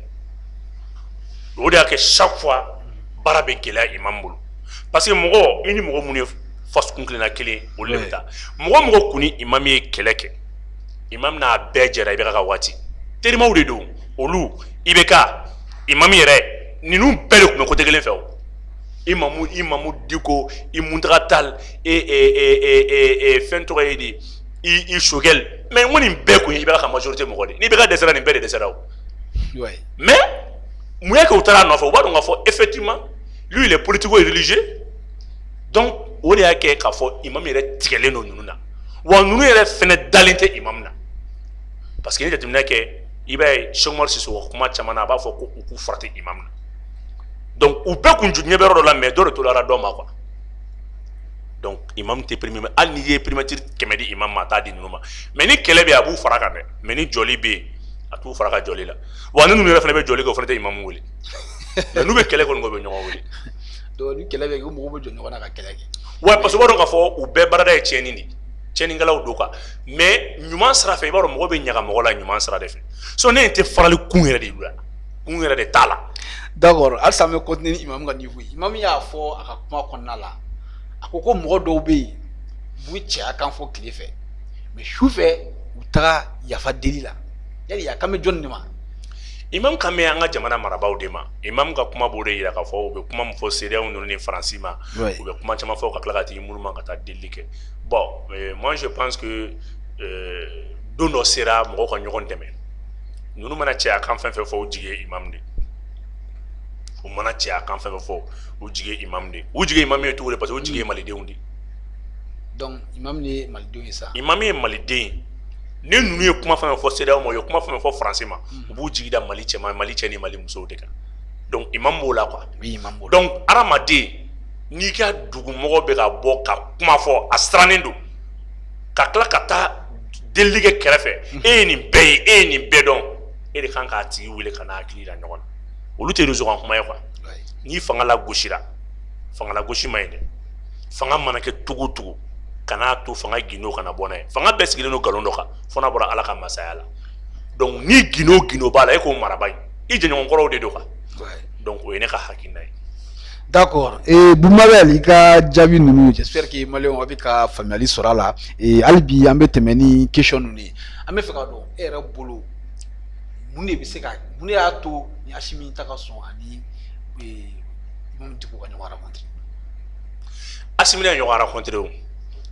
o de y'a kɛ chaque fois baara bɛ gɛlɛya imam bolo parce que mɔgɔ i ni mɔgɔ minnu ye face kun kelenna kelen olu de bɛ taa mɔgɔ mɔgɔ kun ni imam ye kɛlɛ kɛ imam n'a bɛɛ jɛra IBK ka waati terimaw de don olu IBK imam yɛrɛ ninnu bɛɛ de tun bɛ côté kelen fɛ o imamu Diko i Muntaka Tall fɛn tɔgɔ ye di i Sogɛl mais n ko nin bɛɛ kun ye IBK ka majorité mɔgɔ de ni IBK dɛsɛra nin bɛɛ de dɛsɛra o mais mun y'a kɛ u taara a nɔfɛ u b'a dɔn k'a fɔ effectivement lui il est politico et religieux donc o de y'a kɛ k'a fɔ imam yɛrɛ tigɛlen don ninnu na wa ninnu yɛrɛ fɛnɛ dalen tɛ imam na parce que ni jateminɛ kɛ i b'a ye Cheikh Umaru Sisoko kuma caman na a b'a fɔ ko u k'u farati imam na donc u bɛɛ kun ɲɛ bɛ yɔrɔ dɔ la mais dɔ de tolara dɔ ma quoi donc imam tɛ premier hali n'i ye primature 100 di imam ma a t'a di ninnu ma mais ni kɛlɛ bɛ yen a b'u fara kan dɛ mais ni jɔli bɛ yen a t'u fara ka jɔli la wa ni ninnu yɛrɛ fana bɛ jɔli kɛ o fana tɛ imam wele mais n'u bɛ kɛlɛ kɔni kɛ u bɛ ɲɔgɔn wele donc ni kɛlɛ bɛ kɛ u mɔgɔw bɛ jɔ ɲɔgɔn na ka kɛlɛ kɛ wa parce que u b'a dɔn k'a fɔ u bɛɛ baarada ye tiɲɛni de tiɲɛnikɛlaw don quoi mais ɲuman sira fɛ i b'a dɔn mɔgɔ bɛ ɲaga mɔgɔ la ɲuman sira de fɛ so ne tɛ farali kun yɛrɛ de y'u la kun yɛrɛ de t'a la d'accord halisa an bɛ continuer ni imam ka niveau ye imam y'a fɔ a ka kuma kɔnɔna la a ko ko mɔgɔ dɔw bɛ yen u bɛ cɛya kan fɔ tile fɛ mais su fɛ u taga yafa deli la yali a kan bɛ jɔnni de ma imam kan bɛ an ka jamana marabaaw de ma imam ka kuma b'o de yira k'a fɔ u bɛ kuma min fɔ CEDEAO ninnu ni Faransi ma u bɛ kuma caman fɔ ka tila ka t'i munu ma ka taa delili kɛ bon moi je pense que don dɔ sera mɔgɔw ka ɲɔgɔn dɛmɛ ninnu mana cɛya kan fɛn fɛn fɔ u jigi ye imam de u mana cɛya kan fɛn fɛn fɔ u jigi ye imam de u jigi ye imam ye cogo di parce que u jigi ye malidenw de donc imam ye malidenw ye sa imam ye maliden ni ninnu ye kuma fɛn fɛn fɔ CEDEAO ma u ye kuma fɛn fɛn fɔ Faransi ma u b'u jigi da Mali cɛman Mali cɛ ni Mali musow de kan donc imam b'o la quoi donc hadamaden n'i ka dugumɔgɔ bɛ ka bɔ ka kuma fɔ a sirannen don ka tila ka taa delili kɛ kɛrɛfɛ e ye nin bɛɛ ye e ye nin bɛɛ dɔn e de kan k'a tigi wele ka n'a hakili la ɲɔgɔn na olu tɛ réseau kan kuma ye quoi n'i fanga la gosira fanga la gosi man ɲi dɛ fanga mana kɛ cogo o cogo kana to fanga gindo kana bɔ n'a ye fanga bɛɛ sigilen don nkalon dɔ kan fo n'a bɔra Ala ka masaya la donc ni gindo b'a la e k'o maraba ye i jɛɲɔgɔnkɔrɔw de don quoi donc o ye ne ka hakilina ye d'accord Bumabel i ka jaabi ninnu j'espère que maliyɛnw a bɛ ka faamuyali sɔrɔ a la hali bi an bɛ tɛmɛ ni question ninnu ye an bɛ fɛ ka dɔn e yɛrɛ bolo mun de bɛ se ka mun de y'a to ni Asimi ta ka sɔn ani Imam Diko ka ɲɔgɔn rencontre Asimi ye ɲɔgɔn rencontre o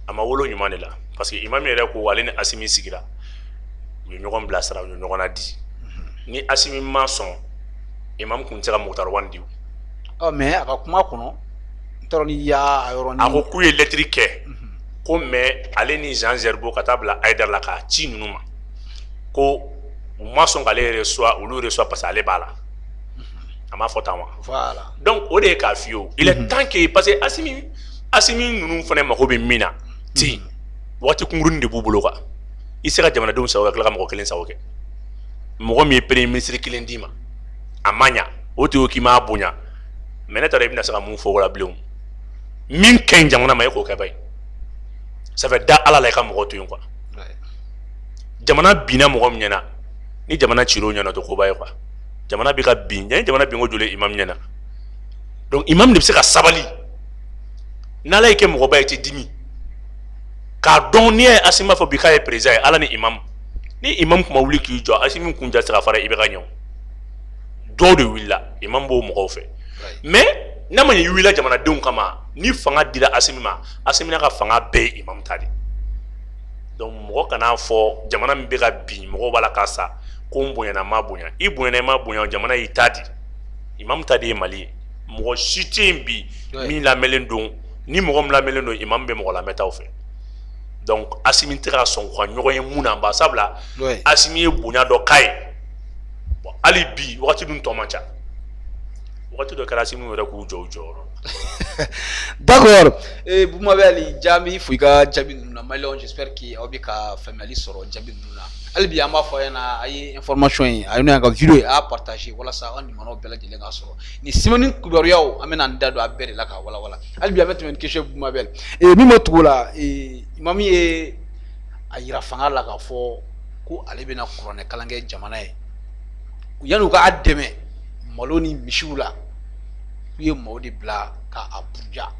a ma wolo ɲuman de la parce que imam yɛrɛ ko ale ni Asimi sigira u ye ɲɔgɔn bilasira u ye ɲɔgɔn nadi ni Asimi ma sɔn imam kun tɛ se ka Mukutar Wan di mais a ka kuma kɔnɔ n t'a dɔn ni y'a yɔrɔnin a ko k'u ye lettre kɛ ko mais ale ni Jean Zerbo ka taa bila Haidara la k'a ci ninnu ma ko u ma sɔn k'ale reçoit olu reçoit parce que ale b'a la a m'a fɔ tan wa voilà donc o de ye k'a f'i ye il est temps que parce que Asimi ninnu fana mako bɛ min na ten waati kunkurunin de b'u bolo quoi i se ka jamanadenw sago ka tila ka mɔgɔ kelen sago kɛ mɔgɔ min ye premier ministre kelen d'i ma a ma ɲa o tɛ o k'i m'a bonya mais ne t'a dɔn i bɛna se ka mun fɔ o la bilen min ka ɲi jamana ma e k'o kɛ ba ye ça fait da ala la i ka mɔgɔ to yen quoi jamana binna mɔgɔ min ɲɛna ni jamana cir'o ɲɛna o tɛ koba ye quoi jamana bɛ ka bin yanni jamana bin ko jɔlen imam ɲɛna donc imam de bɛ se ka sabali n'ala y'i kɛ mɔgɔba ye i tɛ dimi k'a dɔn n'i ye Asimi b'a fɔ bi k'a ye président ye ala ni imam ni imam kuma wuli k'i jɔ Asimi kun ja tɛ se ka fara i bɛ ka ɲɛ dɔw de wulila imam b'o mɔgɔw fɛ mais n'a ma ɲɛ i wulila jamanadenw kama ni fanga dira Asimi ma Asimi n'a ka fanga bɛɛ ye imam ta de donc mɔgɔ kana fɔ jamana min bɛ ka bin mɔgɔw b'a la k'a sa ko n bonyana n ma bonya i bonyana i ma bonya jamana y'i ta di imam ta de ye Mali ye mɔgɔ si tɛ yen bi min lamɛnlen don ni mɔgɔ min lamɛnlen don imam bɛ mɔgɔ lamɛntaw fɛ donc Asimi tɛ ka sɔn ka ɲɔgɔn ye mun na ba sabula Asimi ye bonya dɔ k'a ye bon hali bi wagati dun tɔ man ca wagati dɔ kɛra Asimi yɛrɛ k'u jɔ u jɔyɔrɔ d'accord Bumabel Ali jaabi fo i ka jaabi ninnu na Maliens j'espère que aw bɛ ka faamuyali sɔrɔ jaabi ninnu na hali bi an b'a fɔ a ɲɛna a ye information ye a y'an ka video a y'a partager walasa an limanaw bɛɛ lajɛlen ka sɔrɔ ni semaine kibaruyaw an bɛna an da don a bɛɛ de la k'a walawala hali bi an bɛ tɛmɛ ni question Bumabel min bɛ tugu o la imam ye a yira fanga la k'a fɔ ko ale bɛna kuranɛ kalan kɛ jamana ye yanni u k'a dɛmɛ malo ni misiw la u ye maaw de bila k'a buruja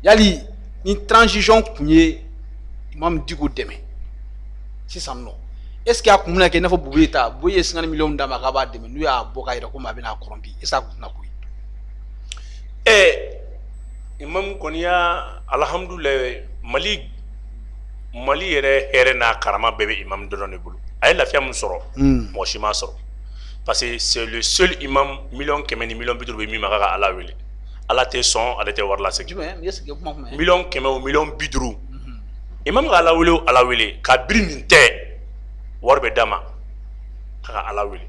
yali ni transition kun ye imam Dicko dɛmɛ sisan nɔ est ce que a kun bɛna kɛ i n'a fɔ Bubu ta Bubu ye 50 millions d'a ma k'a b'a dɛmɛ n'u y'a bɔ k'a yira ko maa bɛna corrompu est ce que a kun bɛna ko ye imam kɔni y'a alhamdulilayi Mali yɛrɛ hɛrɛ n'a karama bɛɛ bɛ imam dɔrɔn de bolo a ye lafiya min sɔrɔ mɔgɔ si m'a sɔrɔ parce que c'est le seul imam 100 ni 50 bɛ min ma k'a ka ala wele ala tɛ sɔn ale tɛ wari lasegin 100 o 50 imam ka ala wele o ala wele ka biri nin tɛ wari bɛ d'a ma k'a ka ala wele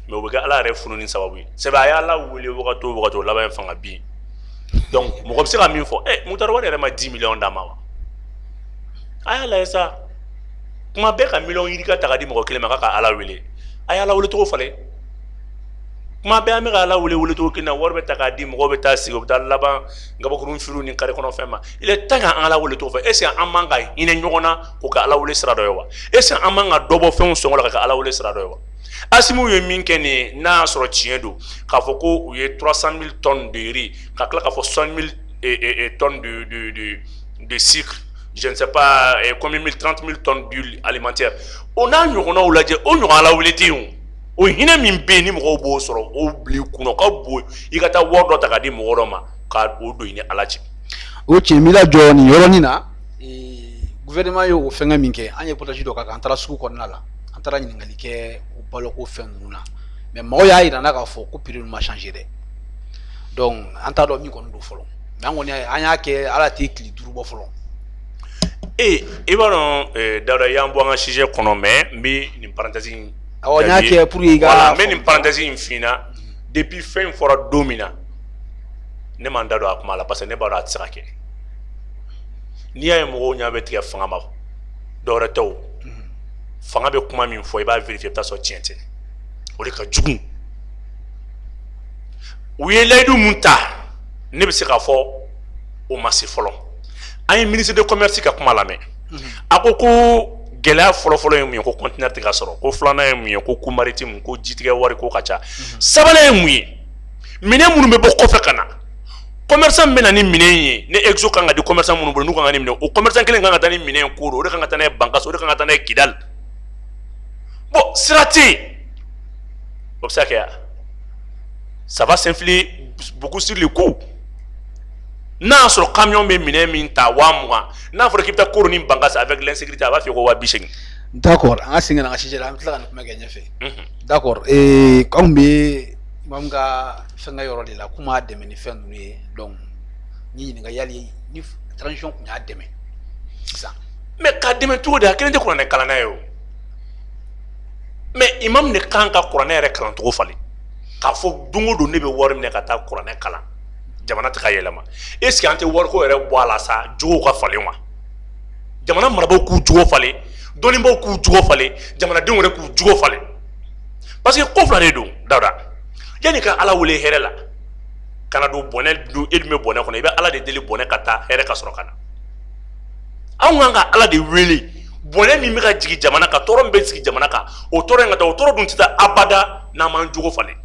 mais o bɛ kɛ ala yɛrɛ fununi sababu ye c'est vrai a ye ala wele wagati o wagati o laban ye fanga bin donc mɔgɔ bɛ se ka min fɔ Mukutar Wan yɛrɛ ma 10 millions d'a ma wa a y'a lajɛ sa kuma bɛɛ ka million yiri ka ta ka di mɔgɔ kelen ma k'a ka ala wele a ye ala wele cogo falen kuma bɛɛ an bɛ ka ala wele cogo kelen na wari bɛ ta k'a di mɔgɔw bɛ taa sigi u bɛ taa laban gabakurun firu ni kare kɔnɔ fɛn ma il est temps k'an ala wele cogo fɛ est ce que an man ka hinɛ ɲɔgɔn na k'o kɛ ala wele sira dɔ ye wa est ce que an man ka dɔ bɔ fɛnw sɔngɔ la ka kɛ ala wele sira dɔ ye wa Asimi ye min kɛ nin ye n'a y'a sɔrɔ tiɲɛ don k'a fɔ ko u ye 300 000 tonnes de riz ka tila k'a fɔ 100 000 tonnes de sucre je ne sais pas combien 30 000 tonnes d'huile alimentaire o n'a ɲɔgɔnnaw lajɛ o ɲɔgɔn ala wele tɛ yen o hinɛ min bɛ yen ni mɔgɔw b'o sɔrɔ o bila i kunna ka bon i ka taa wari dɔ ta k'a di mɔgɔ dɔ ma ka o don i ni ala cɛ o cɛ mi lajɔ nin yɔrɔnin na gouvernement ye o fɛngɛ min kɛ an ye potager dɔ k'an taara sugu kɔnɔna la an taara ɲininkali kɛ o baloko fɛn ninnu na mais mɔgɔw y'a yira n'a k'a fɔ ko prix ma changer dɛ donc an t'a dɔn min kɔni don fɔlɔ mais an kɔni an y'a kɛ ala tɛ tile 5 bɔ fɔlɔ i b'a dɔn Dawuda i y'an bɔ an ka sujet kɔnɔ mais n bɛ nin parenthèse in awɔ n y'a kɛ pour que i ka voilà n bɛ nin parenthèse in f'i na depuis fɛn in fɔra don min na ne ma n da don a kuma la parce que ne b'a dɔn a tɛ se ka kɛ n'i y'a ye mɔgɔw ɲɛ bɛ tigɛ fanga ma dɔwɛrɛ tɛ o fanga bɛ kuma min fɔ i b'a vérifier i bɛ taa sɔrɔ tiɲɛ tɛ o de ka jugu u ye layidu mun ta ne bɛ se k'a fɔ o ma se fɔlɔ an ye ministre de commerce ka kuma lamɛn a ko gɛlɛya fɔlɔfɔlɔ ye mun ye ko conteneur tɛ ka sɔrɔ ko filanan ye mun ye ko coût maritime ko jitigɛ wari ko ka ca sabanan ye mun ye minɛn minnu bɛ bɔ kɔfɛ ka na commerçant bɛ na ni minɛn ye ne exo kan ka di commerçant minnu bolo n'u kan ka ni minɛn o commerçant kelen kan ka taa ni minɛn Koro o de kan ka taa n'a ye Bankasso o de kan ka taa n'a ye Kidal bon sira tɛ yen o bɛ se ka kɛ ça va s'influer beaucoup sur le coût n'a y'a sɔrɔ camion bɛ minɛn min ta 20,000 n'a fɔra k'i bɛ taa Koro ni Bankasso avec l'insécurité a b'a f'i ye ko 80,000 D'accord, an ka segin ka sijɛ la an bɛ tila ka nin kuma kɛ ɲɛfɛ. D'accord, k'anw bɛ maa min ka fɛn ka yɔrɔ de la k'u m'a dɛmɛ ni fɛn ninnu ye donc ni ɲininka yali ni transition tun y'a dɛmɛ sisan. Mais k'a dɛmɛ cogo di a kelen tɛ kuranɛ kalanna ye o mais imam de kan ka kuranɛ yɛrɛ kalan cogo falen k'a fɔ don o don ne bɛ wari minɛ ka taa kuranɛ kalan jamana tɛ ka yɛlɛma est-ce que an tɛ wariko yɛrɛ bɔ a la sa jogow ka falen wa jamana marabaaw k'u jogo falen dɔnnibaw k'u jogo falen jamanadenw yɛrɛ k'u jogo falen parce que ko fila de don Dawuda yanni ka ala wele hɛrɛ la kana don bɔnɛ dun e dun bɛ bɔnɛ kɔnɔ i bɛ ala de deli bɔnɛ ka taa hɛrɛ ka sɔrɔ ka na anw kan ka ala de wele bɔnɛ min bɛ ka jigin jamana kan tɔɔrɔ min bɛ sigi jamana kan o tɔɔrɔ in ka taa o tɔɔrɔ dun tɛ taa abada n'an m'an jogo falen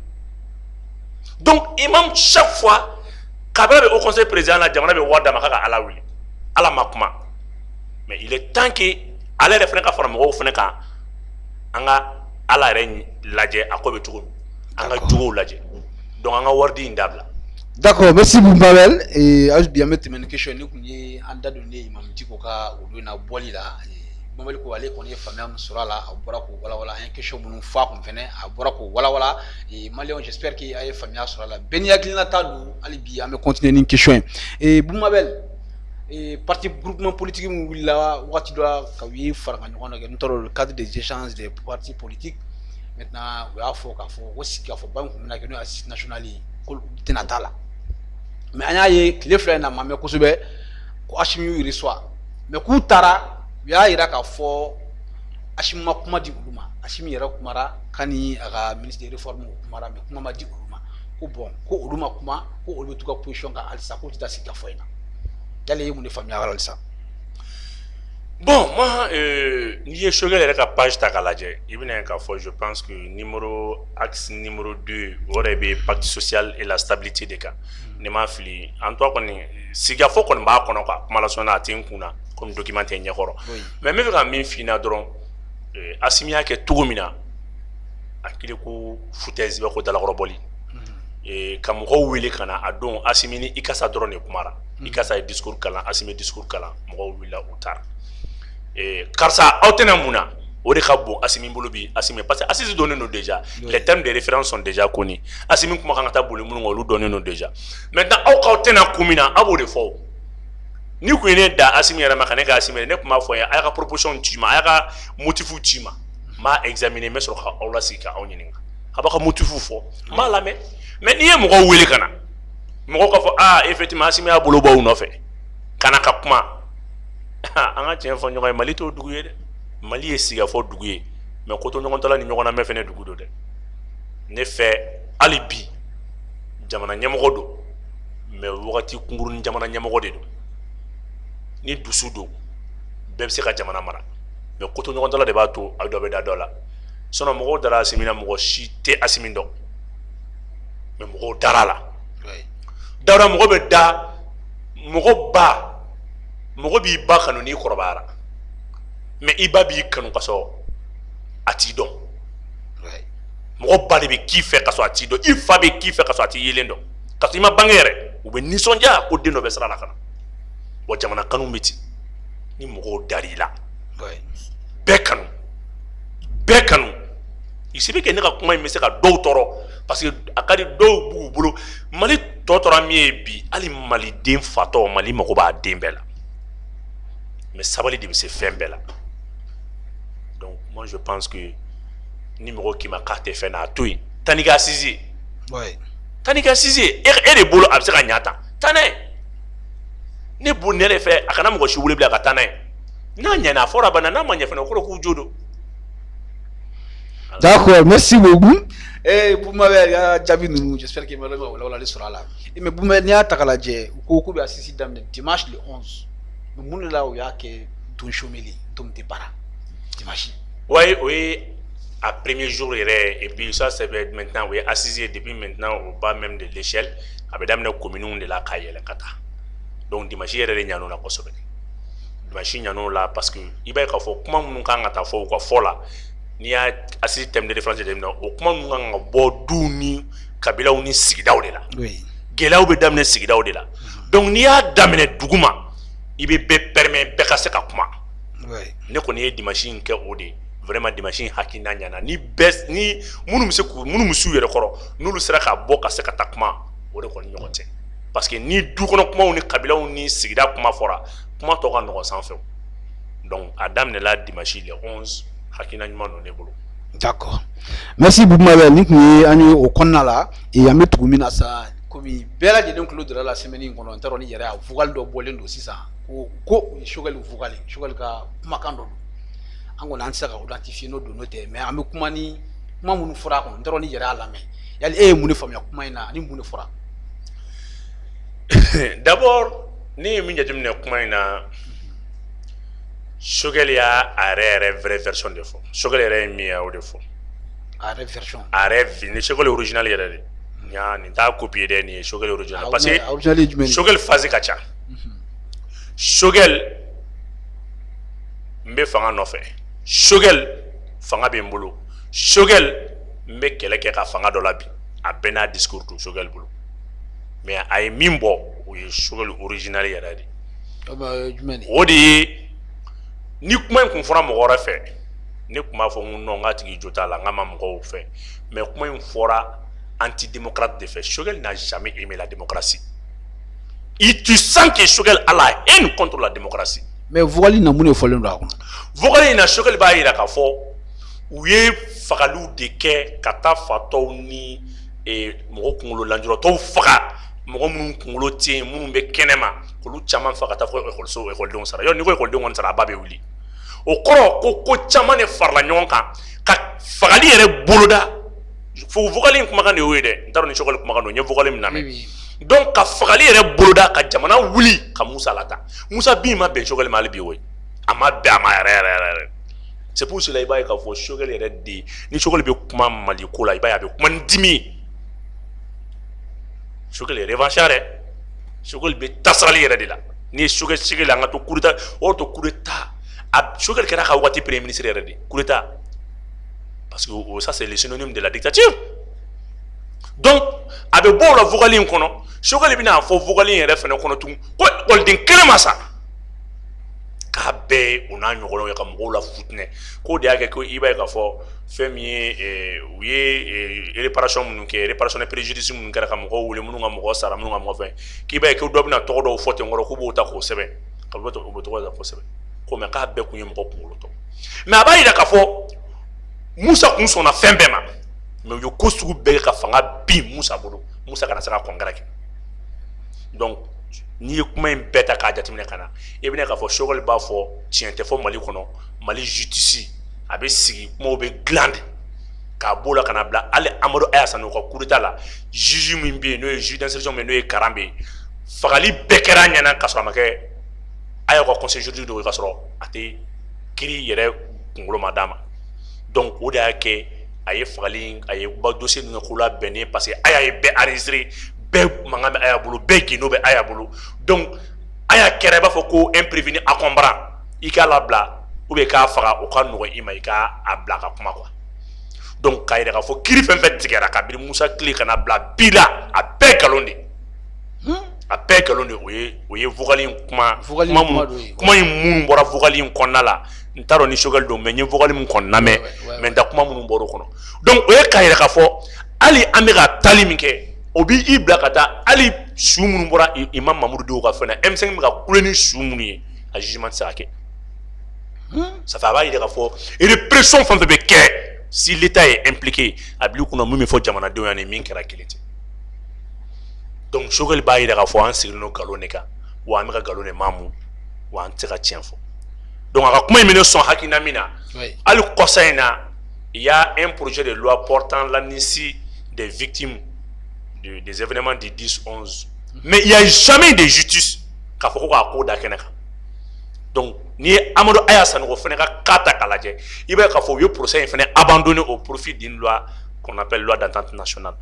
donc imam chaque fois kabila bɛ au conseil président la jamana bɛ wari d'a ma k'a ka ala wele ala ma kuma mais il est temps que ale yɛrɛ fana ka fara mɔgɔw fana kan an ka ala yɛrɛ lajɛ a ko bɛ cogo min an ka jogow lajɛ donc an ka wari di in dabila. D'accord, merci Boubabel. Et bi an bɛ tɛmɛ ni question ni kun ye an da don ne Imam Dicko ka o don na bɔli la. Boubabel ko ale kɔni ye faamuya min sɔrɔ a la a bɔra k'o walawala an ye question minnu fɔ a kun fɛnɛ a bɔra k'o walawala Maliyɛnw j'espère que a ye faamuya sɔrɔ a la bɛɛ n'i hakilinata don hali bi an bɛ continuer ni question ye Boubabel parti groupement politique min wulila waati dɔ la ka u ye fara ka ɲɔgɔn dɔ kɛ n'o le cadre des échanges des partis politiques maintenant u y'a fɔ k'a fɔ ko sigikafɔba in kun bɛna kɛ n'o ye assise nationale ye ko tɛna t'a la. Mais an y'a ye tile fila in na ma mɛn kosɛbɛ ko Asimi y'u reçoit mais k'u taara u y'a yira k'a fɔ Asimi ma kuma di olu ma Asimi yɛrɛ kumara kani a ka ministre de réforme kumara mais kuma ma di olu ma ko bon ko olu ma kuma ko olu bɛ t'u ka position kan halisa k'u tɛ taa sigikafɔ in na yali e ye mun de faamuya a la halisa. Bon, moi, n'i ye Choguel yɛrɛ ka page ta k'a lajɛ i bɛna ye k'a fɔ je pense que axe numéro 2 o de bɛ pacte social et la stabilité de kan ni m'a fili en toi kɔni sigikafɔ kɔni b'a kɔnɔ quoi kuma lasɔnna a tɛ n kun na comme document tɛ n ɲɛkɔrɔ mais n bɛ fɛ ka min f'i ɲɛna dɔrɔn Asimi y'a kɛ cogo min na a kiri ko foutaise bɛ ko dalakɔrɔbɔli ka mɔgɔw wele ka na a don Asimi ni Ikasa dɔrɔn de kumara Ikasa ye discours kalan Asimi ye discours kalan mɔgɔw wulila u taara karisa aw tɛna mun na o de ka bon Asimi bolo bi Asimi parce que Assise donnen don déjà les termes de référence sont déjà connus Asimi kuma kan ka taa boli minnu kan olu donnen don déjà maintenant aw k'aw tɛna kun min na a b'o de fɔ ni kun ye ne da Asimi yɛrɛ ma ka ne ka Asimi ne kun b'a fɔ a ye a y'a ka proposition ci ma a y'a ka motifu ci ma n b'a examiner n bɛ sɔrɔ ka aw lasigi ka aw ɲininka a b'a ka motifu fɔ n b'a lamɛn mais n'i ye mɔgɔw wele ka na mɔgɔw ka fɔ effectivement Asimi y'a bolo bɔ u nɔfɛ ka na ka kuma an ka tiɲɛ fɔ ɲɔgɔn ye Mali t'o dugu ye dɛ Mali ye sigikafɔ dugu ye mais ko to ɲɔgɔn tala ni ɲɔgɔn na mɛn fɛnɛ dugu don dɛ ne fɛ hali bi jamana ɲɛmɔgɔ don mais wagati kunkurunin jamana ɲɛmɔgɔ de don ni dusu don bɛɛ bɛ se ka jamana mara mais ko to ɲɔgɔn tala de b'a to a dɔ bɛ da dɔ la sinon mɔgɔw dara Asimi na mɔgɔ si tɛ Asimi dɔn mais mɔgɔw dara la Dawuda mɔgɔ bɛ da mɔgɔ ba mɔgɔ b'i ba kanu n'i kɔrɔbayara mais i ba b'i kanu ka sɔrɔ a t'i dɔn mɔgɔ ba de bɛ k'i fɛ ka sɔrɔ a t'i dɔn i fa bɛ k'i fɛ ka sɔrɔ a t'i yelen dɔn ka sɔrɔ i ma bange yɛrɛ u bɛ nisɔndiya ko den dɔ bɛ sira la ka na wa jamana kanu bɛ ten ni mɔgɔw dar'i la bɛɛ kanu il se peut que ne ka kuma in bɛ se ka dɔw tɔɔrɔ parce que a ka di dɔw b'u bolo Mali tɔ tora min ye bi hali maliden fatɔ Mali mago b'a den bɛɛ la mais sabali de bɛ se fɛn bɛɛ la donc moi je pense que ni mɔgɔ k'i ma k'a tɛ fɛn na a to yen taa n'i ka assise ye taa n'i ka assise ye e de bolo a bɛ se ka ɲa tan taa n'a ye ne bolo ne yɛrɛ fɛ a kana mɔgɔ si wele bilen a ka taa n'a ye n'a ɲɛna a fɔra a banna n'a ma ɲɛ fɛnɛ o kɔrɔ k'u jo don. D'accord, merci beaucoup. Boubabel ya jaabi ninnu j'espère que Maliyɛnw bɛ walawalali sɔrɔ a la mais Boubabel n'i y'a ta k'a lajɛ u ko k'u bɛ assise daminɛ dimanche le 11 mais mun de la u y'a kɛ don chômé don tɛ baara dimanche. Oui, oui, à premier jour et puis ça c'est maintenant oui assisé depuis maintenant au bas même de l'échelle avec dame commune de la Kayela Kata. Donc dimanche yɛrɛ de ɲan'o la kosɛbɛ dimanche ɲan'o la parce que i b'a ye k'a fɔ kuma minnu kan ka taa fɔ u ka fɔ la n'i y'a assise thème de référence jateminɛ o kuma ninnu kan ka bɔ duw ni kabilaw ni sigidaw de la gɛlɛyaw bɛ daminɛ sigidaw de la donc n'i y'a daminɛ dugu ma i bɛ bɛɛ permet bɛɛ ka se ka kuma ne kɔni ye dimanche in kɛ o de vraiment dimanche in hakilina ɲana ni bɛɛ ni minnu bɛ s'u yɛrɛ kɔrɔ n'olu sera ka bɔ ka se ka taa kuma o de kɔni ɲɔgɔn tɛ parce que ni dukɔnɔ kumaw ni kabilaw ni sigida kuma fɔra kuma tɔ ka nɔgɔn sanfɛ donc a daminɛla dimanche le 11 hakilina ɲuman don ne bolo. D'accord, merci beaucoup Mabel. Ni kun ye an ye o kɔnɔna la an bɛ tugu min na sa komi bɛɛ lajɛlen tulo donna la semaine in kɔnɔ n t'a dɔn ni yɛrɛ a vocal dɔ bɔlen don sisan ko o ye Choguel vocal ka kumakan dɔ don an kɔni an tɛ se ka identifier n'o don n'o tɛ mais an bɛ kuma ni kuma minnu fɔra a kɔnɔ n t'a dɔn ni yɛrɛ y'a lamɛn yali e ye mun de faamuya kuma in na ani mun de fɔra. D'abord ne ye min jateminɛ kuma in na Choguel y'a yɛrɛ vraie version de fɔ Choguel yɛrɛ ye min ye o de fɔ a yɛrɛ version a yɛrɛ ni Choguel original yɛrɛ de nin t'a copier dɛ nin ye Choguel original parce que Choguel phase ka ca Choguel n bɛ fanga nɔfɛ Choguel fanga bɛ n bolo Choguel n bɛ kɛlɛ kɛ ka fanga dɔ la bi a bɛɛ n'a discours to Choguel bolo mais a ye min bɔ o ye Choguel original yɛrɛ de o de ye ni kuma in kun fɔra mɔgɔ wɛrɛ fɛ ne kun b'a fɔ n ko non n k'a tigi jo t'a la n k'a ma mɔgɔw fɛ mais kuma in fɔra antidémocrate de fait. Choguel n'a jamais aimé la démocratie. Et tu sens que Choguel a la haine contre la démocratie. Mais vocal na mun fɔlen don a kɔnɔ. Vocal na Choguel b'a yira k'a fɔ u ye fagaliw de kɛ ka taa fatɔw ni mɔgɔ kunkolo lanjurɔtɔw faga mɔgɔ minnu kunkolo tɛ yen minnu bɛ kɛnɛma k'olu caman faga ka taa fɔ ekɔlidenw sara yɔrɔ ni ko ekɔlidenw kɔni sara a ba bɛ wuli o kɔrɔ ko caman de farala ɲɔgɔn kan ka fagali yɛrɛ boloda fo vocal in kumakan de y'o ye dɛ n t'a dɔn ni Choguel kumakan don n ye vocal min lamɛn donc ka fagali yɛrɛ boloda ka jamana wuli ka Musa lata Musa bin ma bɛn Choguel ma hali bi o ye a ma bɛn a ma yɛrɛ c'est pour cela i b'a ye k'a fɔ Choguel yɛrɛ de ni Choguel bɛ kuma Mali ko la i b'a ye a bɛ kuma ni dimi Choguel est revanchard dɛ Choguel bɛ tasarali yɛrɛ de la ni ye Choguel sigili an ka to coup d'état o to coup d'état Choguel kɛra ka waati premier ministre yɛrɛ de coup d'état parce que ça c'est le synonyme de la dictature donc a bɛ bɔ o la vocal in kɔnɔ Choguel bɛna fɔ vocal in yɛrɛ fɛnɛ kɔnɔ tun ko ekɔliden kelen ma sa k'a bɛɛ o n'a ɲɔgɔnnaw ye ka mɔgɔw la futinɛ k'o de y'a kɛ ko i b'a ye k'a fɔ fɛn min ye u ye réparation minnu kɛ réparation de préjudice minnu kɛra ka mɔgɔw wele minnu ka mɔgɔ sara minnu ka mɔgɔ fɛn k'i b'a ye ko dɔ bɛna tɔgɔ dɔw fɔ ten kɔrɔ k'u b'o ta k'o sɛbɛn ka bɔ o bɛ tɔgɔ da k'o sɛbɛn ko mais k'a bɛɛ kun ye mɔgɔ kunkolo tɔ mais a b'a yira k'a fɔ Musa kun sɔnna fɛn bɛɛ ma mais u ye ko sugu bɛɛ kɛ ka fanga bin Musa bolo Musa kana se ka congrès kɛ donc n'i ye kuma in bɛɛ ta k'a jateminɛ ka na i bɛna k'a fɔ Choguel b'a fɔ tiɲɛ tɛ fɔ Mali kɔnɔ Mali justice a bɛ sigi kumaw bɛ dilan de k'a b'o la ka na bila hali Amadu Aya n'o ka coup d'état la juge min bɛ yen n'o ye juge d'instruction min n'o ye Karan bɛ yen fagali bɛɛ kɛra a ɲɛna ka sɔrɔ a ma kɛ Aya ka conseil juridique dɔ ye ka sɔrɔ a tɛ kiiri yɛrɛ kunkolo ma d'a ma donc o de y'a kɛ a ye fagali a ye dossier ninnu ko la bɛnnen parce que Aya ye bɛɛ enregistré bɛɛ mankan bɛ Aya bolo bɛɛ gindo bɛ Aya bolo donc Aya kɛra i b'a fɔ ko imprévenu encombrant i k'a labila ou bien k'a faga o ka nɔgɔn i ma i k'a bila ka kuma quoi donc k'a yira k'a fɔ kiiri fɛn fɛn tigɛra kabini Musa tile kana bila bi la a bɛɛ nkalon de a bɛɛ nkalon de o ye vocal in kuma in minnu bɔra vocal in kɔnɔna la n t'a dɔn ni Choguel don mais n ye vocal min kɔni lamɛn mais n tɛ kuma minnu bɔra o kɔnɔ donc o ye k'a yira k'a fɔ hali an bɛ ka taali min kɛ o b'i bila ka taa hali su minnu bɔra Imam Mamudu Dicko ka fɛn na M5 bɛ ka kule ni su minnu ye a jugement tɛ se ka kɛ ça fait a b'a yira k'a fɔ répression fɛn fɛn bɛ kɛ si l'État est impliqué a bil'i kunna min bɛ fɔ jamanadenw ɲɛna min kɛra kelen tɛ donc Choguel b'a yira k'a fɔ an sigilen don nkalon de kan wa an bɛ ka nkalon de maamu wa an tɛ se ka tiɲɛ fɔ donc a ka kuma in bɛ ne sɔn hakilina min na hali kɔsa in na il y a un projet de loi portant l'amnistie des victimes des événements du 10-11 mais il y a jamais de justice k'a fɔ ko k'a ko da kɛnɛ kan donc n'i ye Amadu Aya Sanogo fɛnɛ ka cas ta k'a lajɛ i b'a ye k'a fɔ u ye procès in fɛnɛ abandonné au profit d'une loi qu'on appelle loi d'entente nationale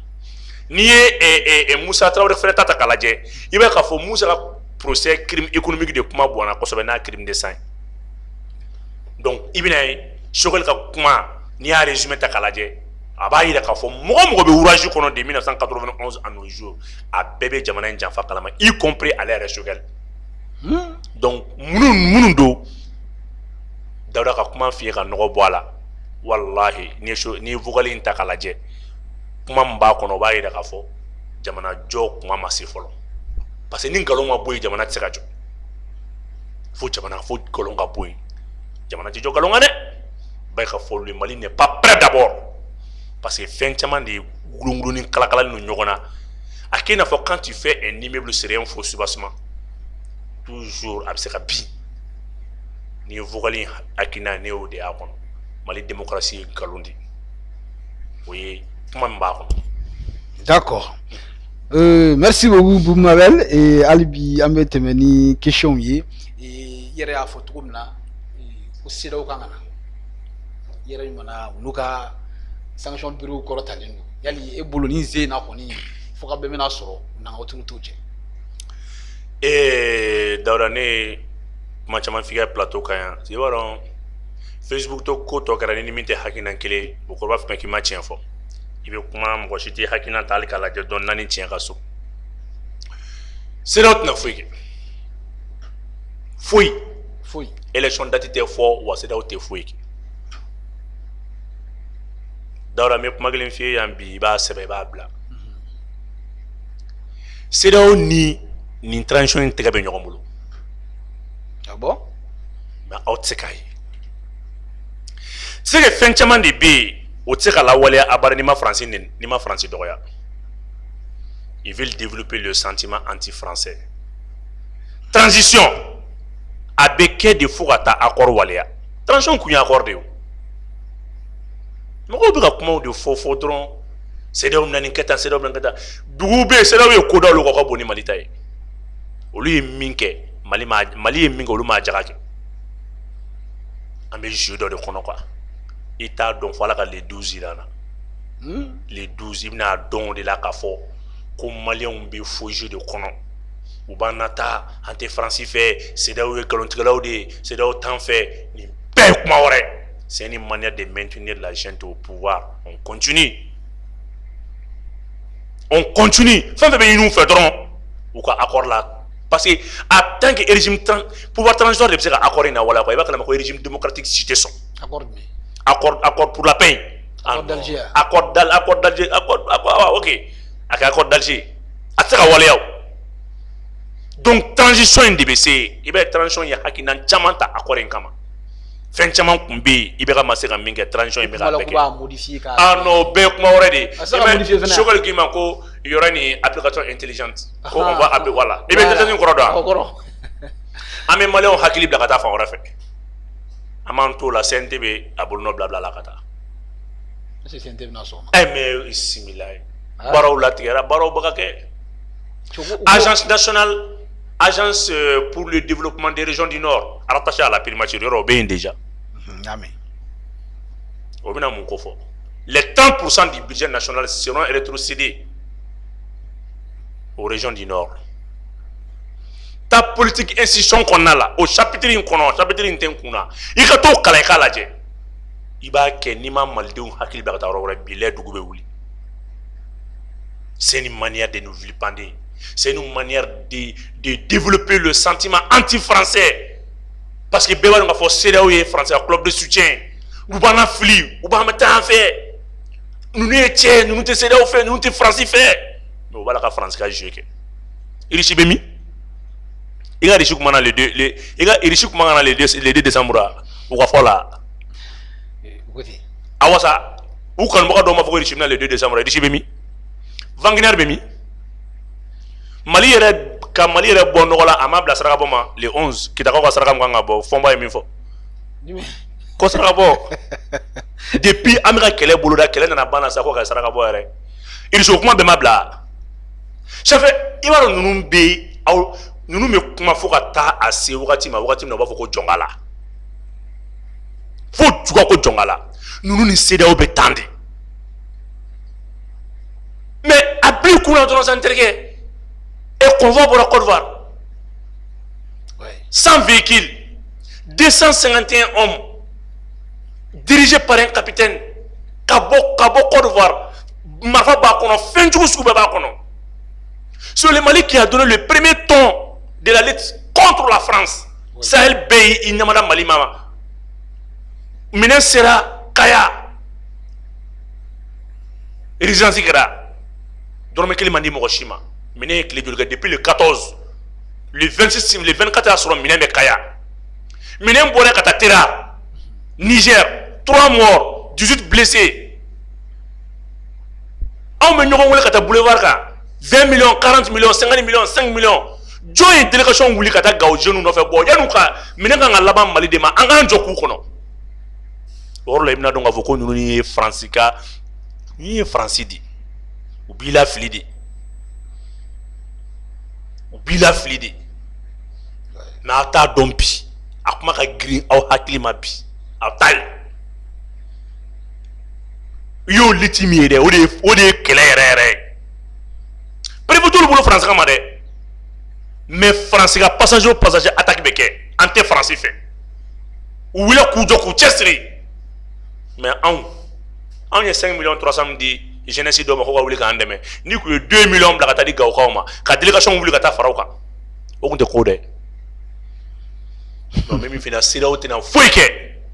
n'i ye Musa Traoré fɛnɛ ta k'a lajɛ i b'a ye k'a fɔ Musa ka procès crime économique de kuma bɔnna kosɛbɛ n'a crime de sang ye donc i bɛna ye Choguel ka kuma n'i y'a résumé ta k'a lajɛ a b'a yira k'a fɔ mɔgɔ mɔgɔ bɛ ouvrage kɔnɔ de 1991 à nos jours a bɛɛ bɛ jamana in janfa kalama y compris ale yɛrɛ Choguel donc minnu don Dawda ka kuma f'i ye ka nɔgɔ bɔ a la wallahi ni vocal in ta k'a lajɛ kuma min b'a kɔnɔ o b'a yira k'a fɔ jamana jɔ kuma ma se fɔlɔ parce que ni nkalon ma bɔ yen jamana tɛ se ka jɔ fo nkalon ka bɔ yen jamana tɛ jɔ nkalon kan dɛ b'a ye k'a fɔ le Mali n'est pas prêt d'abord parce que fɛn caman de gulongulon ni kalakalalen don ɲɔgɔn na a k'i n'a fɔ quand tu fais un immeuble sur un faux soubassement toujours a bɛ se ka bin ni vocal in hakilina ne y'o de y'a kɔnɔ Mali démocratie ye nkalon de o ye kuma min b'a kɔnɔ. D'accord. Merci beaucoup Boumabel et Alibi an bɛ tɛmɛ ni question ye yɛrɛ y'a fɔ cogo min na ko CEDEAO kan ka na yɛrɛ ɲumanna olu ka sanction bureau kɔrɔtalen don yali e bolo ni ze na kɔni fo ka bɛɛ bɛna sɔrɔ n'an ka t'u cɛ. Dawuda ne kuma caman f'i ka plateau kan yan i b'a dɔn Facebook to ko tɔ kɛra ni min tɛ hakilina kelen o kɔrɔ b'a fɔ k'i ma tiɲɛ fɔ i bɛ kuma mɔgɔ si tɛ hakilina ta hali k'a lajɛ dɔn naani tiɲɛ ka so CEDEAO tɛna foyi kɛ foyi élection date tɛ fɔ wa CEDEAO tɛ foyi kɛ Dawuda n bɛ kuma kelen f'i ye yan bi i b'a sɛbɛn i b'a bila CEDEAO ni nin transition in tɛgɛ bɛ ɲɔgɔn bolo ah bon mais aw tɛ se k'a ye c'est que fɛn caman de bɛ yen o tɛ se ka lawaleya abada n'i ma Faransi dɔgɔya ils veulent développer le sentiment anti-français transition a bɛ kɛ de fo ka taa accord waleya transition kun ye accord de ye mɔgɔw bɛ ka kumaw de fɔ dɔrɔn CEDEAO bɛna nin kɛ tan CEDEAO bɛna nin kɛ tan duguw bɛ yen CEDEAO ye ko dɔw olu ka bon ni Mali ta ye olu ye min kɛ Mali ye min kɛ olu m'a jaga kɛ an bɛ jeu dɔ de kɔnɔ quoi i t'a dɔn fo Ala ka le 12 jira an na le 12 i bɛna dɔn o de la k'a fɔ ko maliyɛnw bɛ faux jeu de kɔnɔ u b'an nata an tɛ Faransi fɛ CEDEAO ye nkalontigɛlaw de ye CEDEAO t'an fɛ nin bɛɛ ye kuma wɛrɛ c'est une manière de maintenir la gente au pouvoir on continue fɛn fɛn bɛ ɲini u fɛ dɔrɔn u ka accord la parce que en tant que régime pouvoir transitoire de bɛ se ka accord in na wala quoi i b'a kalama ko régime démocratique si tɛ sɔn accord pour la paix accord d'Alger ok a kɛ accord d'Alger a tɛ se ka waleya o donc transition in de bɛ se i bɛ transition ye hakilina caman ta accord in kama fɛn caman kun bɛ yen i bɛ ka ma se ka min kɛ transition in bɛ ka bɛɛ kɛ ah non o bɛɛ ye kuma wɛrɛ de ye Choguel k'i ma ko yɔrɔ nin application intelligente ko on va appeler voilà i bɛ intelligence kɔrɔ dɔn an bɛ maliyɛnw hakili bila ka taa fan wɛrɛ fɛ an b'an t'o la CNT bɛ a bolonɔ bila la ka taa mais bisimila baaraw latigɛra baaraw bɛ ka kɛ agence pour le développement des régions du Nord rattachée à la primature yɔrɔ o bɛ yen déjà o bɛna mun ko fɔ les 30% du budget national seront rétrocédés aux régions du Nord ta politique institution kɔnɔna la o chapitre in kɔnɔ chapitre in tɛ n kun na i ka t'o kalan i k'a lajɛ i b'a kɛ n'i ma malidenw hakili bila ka taa yɔrɔ wɛrɛ bi lɛ dugu bɛ wuli c'est une manière de nous vilipender c'est une manière de développer le sentiment anti-français parce que bɛɛ b'a dɔn k'a fɔ CEDEAO ye français club de soutien u b'an fili u b'an taa an fɛ ninnu ye cɛ ninnu tɛ CEDEAO fɛ ninnu tɛ Faransi fɛ mais u b'a la ka Faransi ka jeu kɛ Irisi bɛ min i ka Irisi kuma na le 2 décembre u ka fɔ la awa sa u kanubaga dɔw ma fɔ ko Irisi bɛna le 2 décembre Irisi bɛ min Wagner bɛ min Mali yɛrɛ bɔ nɔgɔ la a ma bila saraka bɔ ma le 11 Kitakaw ka saraka min kan ka bɔ Fɔnba ye min fɔ ko saraka bɔ depuis an bɛ ka kɛlɛ boloda kɛlɛ nana ban na sa ko ka saraka bɔ yɛrɛ Irisi o kuma bɛɛ ma bila sɛfɛ i b'a dɔn ninnu bɛ kuma fo ka taa a se wagati min na u b'a fɔ ko jɔnkala fo juga ko jɔnkala ninnu ni CEDEAO bɛ tan de mais a b'i kun na dɔrɔn sa n terikɛ et convoi pour la Côte d'Ivoire 100 véhicules 251 hommes dirigés par un capitaine Kabo Côte d'Ivoire marifa b'a kɔnɔ fɛn jugu sugu bɛɛ b'a kɔnɔ c'est le Mali qui a donné le premier ton de la lutte contre la France Sahel bɛɛ i ɲamana Mali ma minɛn sera Kaya résidence kɛra dɔrɔmɛ kelen man di mɔgɔ si ma minɛn ye tile joli kɛ depuis le 14 le 26 le 24 y'a sɔrɔ minɛn bɛ Kaya minɛn bɔra ka taa Tera Niger 3 morts 18 blessés anw bɛ ɲɔgɔn wele ka taa boulevard kan 20 millions 40 millions 50 millions 5 millions jɔn ye délégation wuli ka taa Gao jeunes nɔfɛ bɔ yan'u ka minɛn kan ka laban Mali de ma an k'an jɔ k'u kɔnɔ o yɔrɔ la i bɛna dɔn k'a fɔ ko ninnu ye Faransi ka ni ye Faransi di u b'i lafili de u b'i lafili de mais aw t'a dɔn bi a kuma ka girin aw hakili ma bi aw t'a ye i y'o liti min ye dɛ o de ye kɛlɛ yɛrɛ yɛrɛ ye préfet t'olu bolo Faransi kama dɛ mais Faransi ka passage o passage attaque bɛ kɛ an tɛ Faransi fɛ u wulila k'u jɔ k'u cɛsiri mais anw ye 5 millions 300 min di jeunesse dɔ ma ko ka wuli k'an dɛmɛ ni kun ye 2 millions bila ka taa di Gawokaw ma ka délégation wuli ka taa fara u kan o kun tɛ ko dɛ non mais min fana CEDEAO tɛna foyi kɛ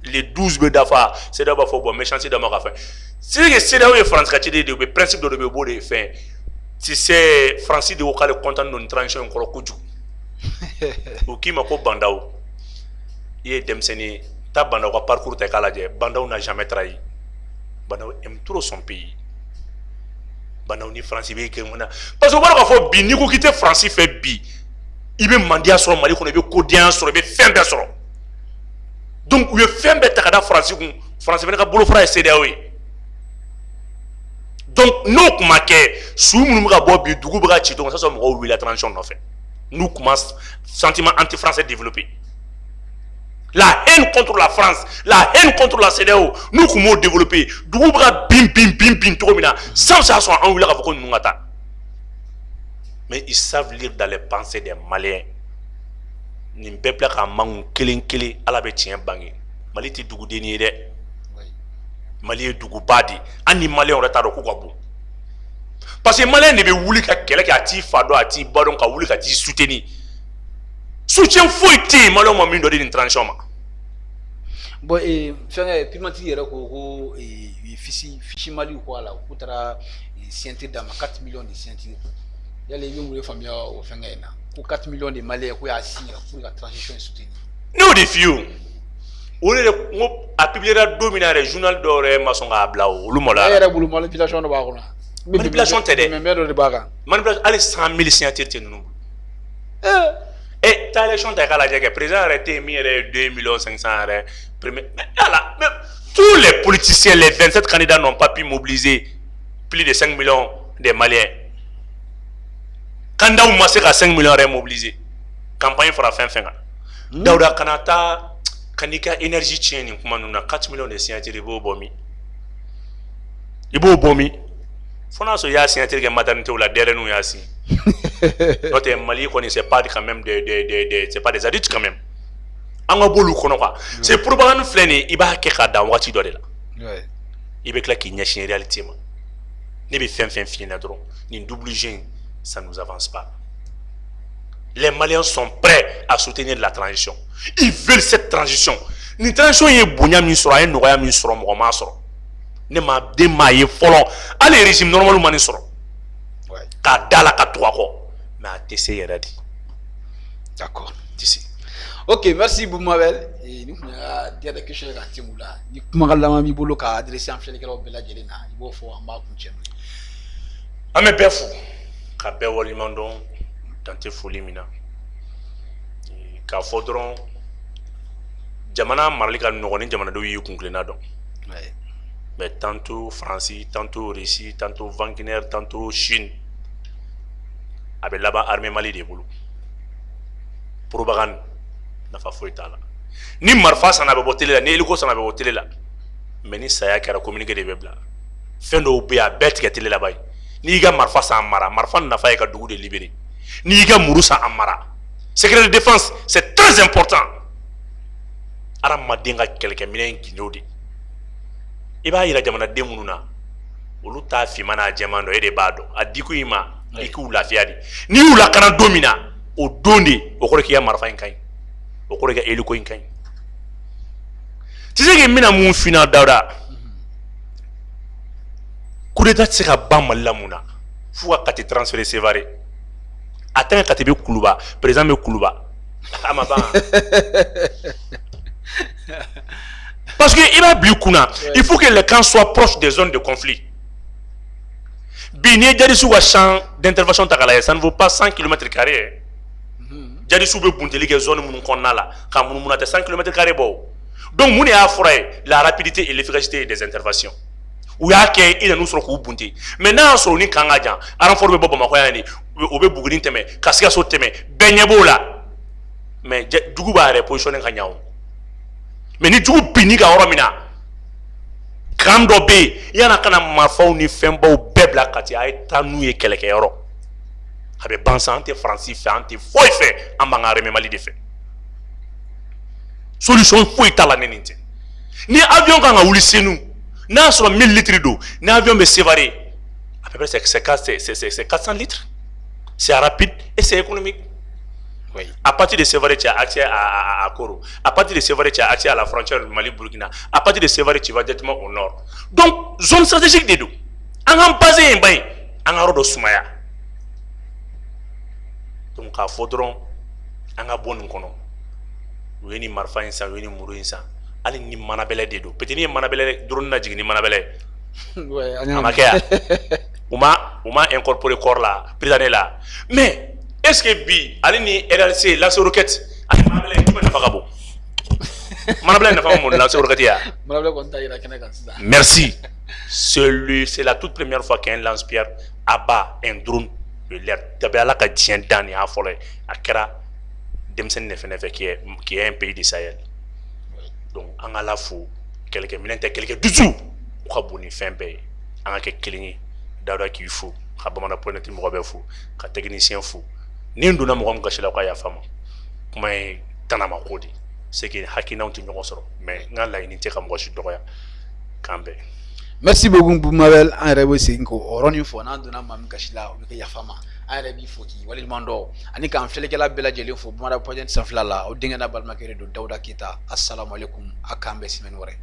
les 12 bɛ dafa CEDEAO b'a fɔ bon méchanceté dɔ ma ka fɛn c'est que CEDEAO ye Faransi ka ciden de ye u bɛ principe dɔ de bɛ u b'o de fɛn si c'est Faransi de ko k'ale content don nin transition in kɔrɔ kojugu u k'i ma ko Bandaw i ye denmisɛnnin ye taa Bandaw ka parcours ta i k'a lajɛ Bandaw n'a jamais trahi Bandaw aime trop son pays Bandaw ni Faransi bɛ kɛ mun na parce que u b'a dɔn k'a fɔ bi n'i ko k'i tɛ Faransi fɛ bi i bɛ mandiya sɔrɔ Mali kɔnɔ i bɛ kodenya sɔrɔ i bɛ fɛn bɛɛ sɔrɔ donc u ye fɛn bɛɛ ta ka da Faransi kun Faransi fana ka bolofara ye CEDEAO ye donc n'o tun ma kɛ su minnu bɛ ka bɔ bi dugu bɛ ka ci dɔrɔn sisan mɔgɔw wulila transition nɔfɛ n'u tun ma sentiment anti-français développé la haine contre la France la haine contre la CEDEAO n'u tun m'o développé dugu bɛ ka bin cogo min na sans ça sɔn an wulila k'a fɔ ko ninnu ka taa mais ils savent lire dans les pensées des Maliens nin bɛɛ bila k'a mangu kelen kelen ala bɛ tiɲɛ bange Mali tɛ dugudenni ye dɛ Mali ye duguba de an ni Maliens yɛrɛ t'a dɔn k'u ka bon parce que Malien de bɛ wuli ka kɛlɛ kɛ a t'i fa dɔn a t'i ba dɔn ka wuli ka t'i soutenir soutien foyi tɛ yen Maliens ma min dɔ di nin transition ma. bon fɛnkɛ primatire yɛrɛ ko fisi Mali ko a la k'u taara ceinture d'a ma 4 millions de ceinture yali i bɛ mun de faamuya o fɛnkɛ in na ko 4 millions de Maliens ko y'a signé pour ka transition in soutenir. n'o de f'i ye o de ko a publiera don min na yɛrɛ journal dɔw yɛrɛ ma sɔn k'a bila olu malo a la. e yɛrɛ bolo manipulation dɔ b'a kɔnɔ. manipulation tɛ dɛ mais dɔ de b'a kan. manipulation hali 100 000 signatures tɛ ninnu bolo. taa élection ta i k'a lajɛ kɛ président yɛrɛ tɛ yen min yɛrɛ ye 2 millions 500 yɛrɛ premier yala mais tous les politiciens les 27 candidats n'ont pas pu mobiliser plus de 5 millions de Maliens. Candidat ma se ka 5 millions yɛrɛ mobiliser campagne fara fɛn fɛn kan. Dawuda kana taa kan'i ka énergie tiɲɛ nin kuma ninnu na 4 millions de signatures i b'o bɔ min i b'o bɔ min fo n'a sɔrɔ i y'a signature kɛ maternité la DRN y'a signé n'o tɛ Mali kɔni c'est pas quand même c'est pas des adultes quand même an ka b'olu kɔnɔ quoi c'est propagande filɛ nin i b'a kɛ k'a dan waati dɔ de la i bɛ tila k'i ɲɛsin réalité ma ne bɛ fɛn fɛn f'i ɲɛna dɔrɔn nin double jeu in ça nous avance pas. Les Maliens sont prêts à soutenir la transition. Ils veulent cette transition. Ni transition ye bonya min sɔrɔ a ye nɔgɔya min sɔrɔ mɔgɔ m'a sɔrɔ ne ma den maa ye fɔlɔ hali régime normal ma nin sɔrɔ k'a da la ka tugu a kɔ mais a tɛ se yɛrɛ de. D'accord. Tɛ se. Ok, merci Boumabel. Ni kun y'a dernière question ye ka tɛmɛ o la ni kumakan laban b'i bolo k'a adresser an filɛlikɛlaw bɛɛ lajɛlen na i b'o fɔ an b'a kuncɛ n'o ye. An bɛ bɛɛ fo ka bɛɛ waleɲuman dɔn dan tɛ foli min na k'a fɔ dɔrɔn jamana marali ka nɔgɔn ni jamanadenw y'i kun kilenna dɔn mais tantôt France tantôt Russie tantôt Wagner tantôt Chine a bɛ laban armée Mali de bolo propagande nafa foyi t'a la ni marifa san a bɛ bɔ télé la ni hélico san a bɛ bɔ télé la mais ni saya kɛra communiqué de bɛ bila fɛn dɔw bɛ yen a bɛɛ tigɛ télé la ba ye n'i y'i ka marifa san a mara marifa nafa ye ka dugu de libérer n'i y'i ka muru san a mara secret de défense c'est très important adamaden ka kɛlɛkɛminɛn gindo de i b'a yira jamanaden minnu na olu t'a finman n'a jɛman dɔn e de b'a dɔn a diko i ma i k'u lafiya de n'i y'u lakana don min na o don de o kɔrɔ k'i ka marifa in ka ɲi o kɔrɔ k'i ka hélico in ka ɲi tu sais que mina mun fina Dawuda coup d'état tɛ se ka ban Mali la mun na fo ka te transférer Sévaré attends ka te be Kuluba président be Kuluba a ma ban parce que il va bi kunna il faut que les camps soient proches des zones de conflit. Bini Jadissou wa champ d'intervention takala ça ne vaut pas 100 km². Jadissou be bunteli ke zone mun konna la ka mun munata 100 km² bo. Donc mun ya fora la rapidité et l'efficacité des interventions. Ou ya ke ina nous soro ko bunti. Maintenant soro ni kanga jan renfort be bobo mako yani o be buguni teme kasika so teme benye bo la. Mais dugu ba repositionner ka nyawo. Mais ni dugu bini ka oro mina Kando be yana kana marfaw ni fembo bebla kati ay tanu ye keleke yoro habe bansante français fait anti foi fait ambanga reme Mali de fait solution foi tala neninte ni avion kanga wuli senu na sur 1000 litres d'eau ni avion be Sévaré à peu près c'est 400 litres c'est rapide et c'est économique. Oui. À partir de Sévaré, tu as accès à Koro. À partir de Sévaré, tu as accès à la frontière Mali-Burkina. À partir de Sévaré, tu vas directement au nord. Donc, zone stratégique des deux. En basé en bain, en rodo Soumaya. Donc, il faudra en bon kono. Oui, ni marfa insa, oui, ni mourou insa. Allez, ni manabele des deux. Peut-être ni manabele, drone na jig ni manabele. Ouais, on m'a incorporé corps là, prisonnier là. Mais est-ce que bi ali ni RLC la roquette ali manabele ko na fagabo manabele na fagamo la roquette ya manabele ko ntaira kene kan ça. Merci. C'est la toute première fois qu'un lance-pierre abat un drone de l'air. Tabala ka dien dan ya folé akra demsen nefe qui est un pays du Sahel. Donc en ala fou quelques minutes quelques dessous ko boni fembe en ka kelini Dawuda ki fou khabama na poneti mo be fou ka technicien fou ni nduna mo ngam gashila kwa ya fama kuma tanama kodi c'est que hakina on tinyo soro mais ngala ini te kam goshi doya kambe. Merci beaucoup Mabel en rebo sinko oroni fo na nduna mam gashila o ke ya fama en rebi fo ki wali mando ani kan fele kala bela jeli fo mara project sanfla la o dinga na balmakere do Dawuda Keita. Assalamu alaikum akambe simen wore.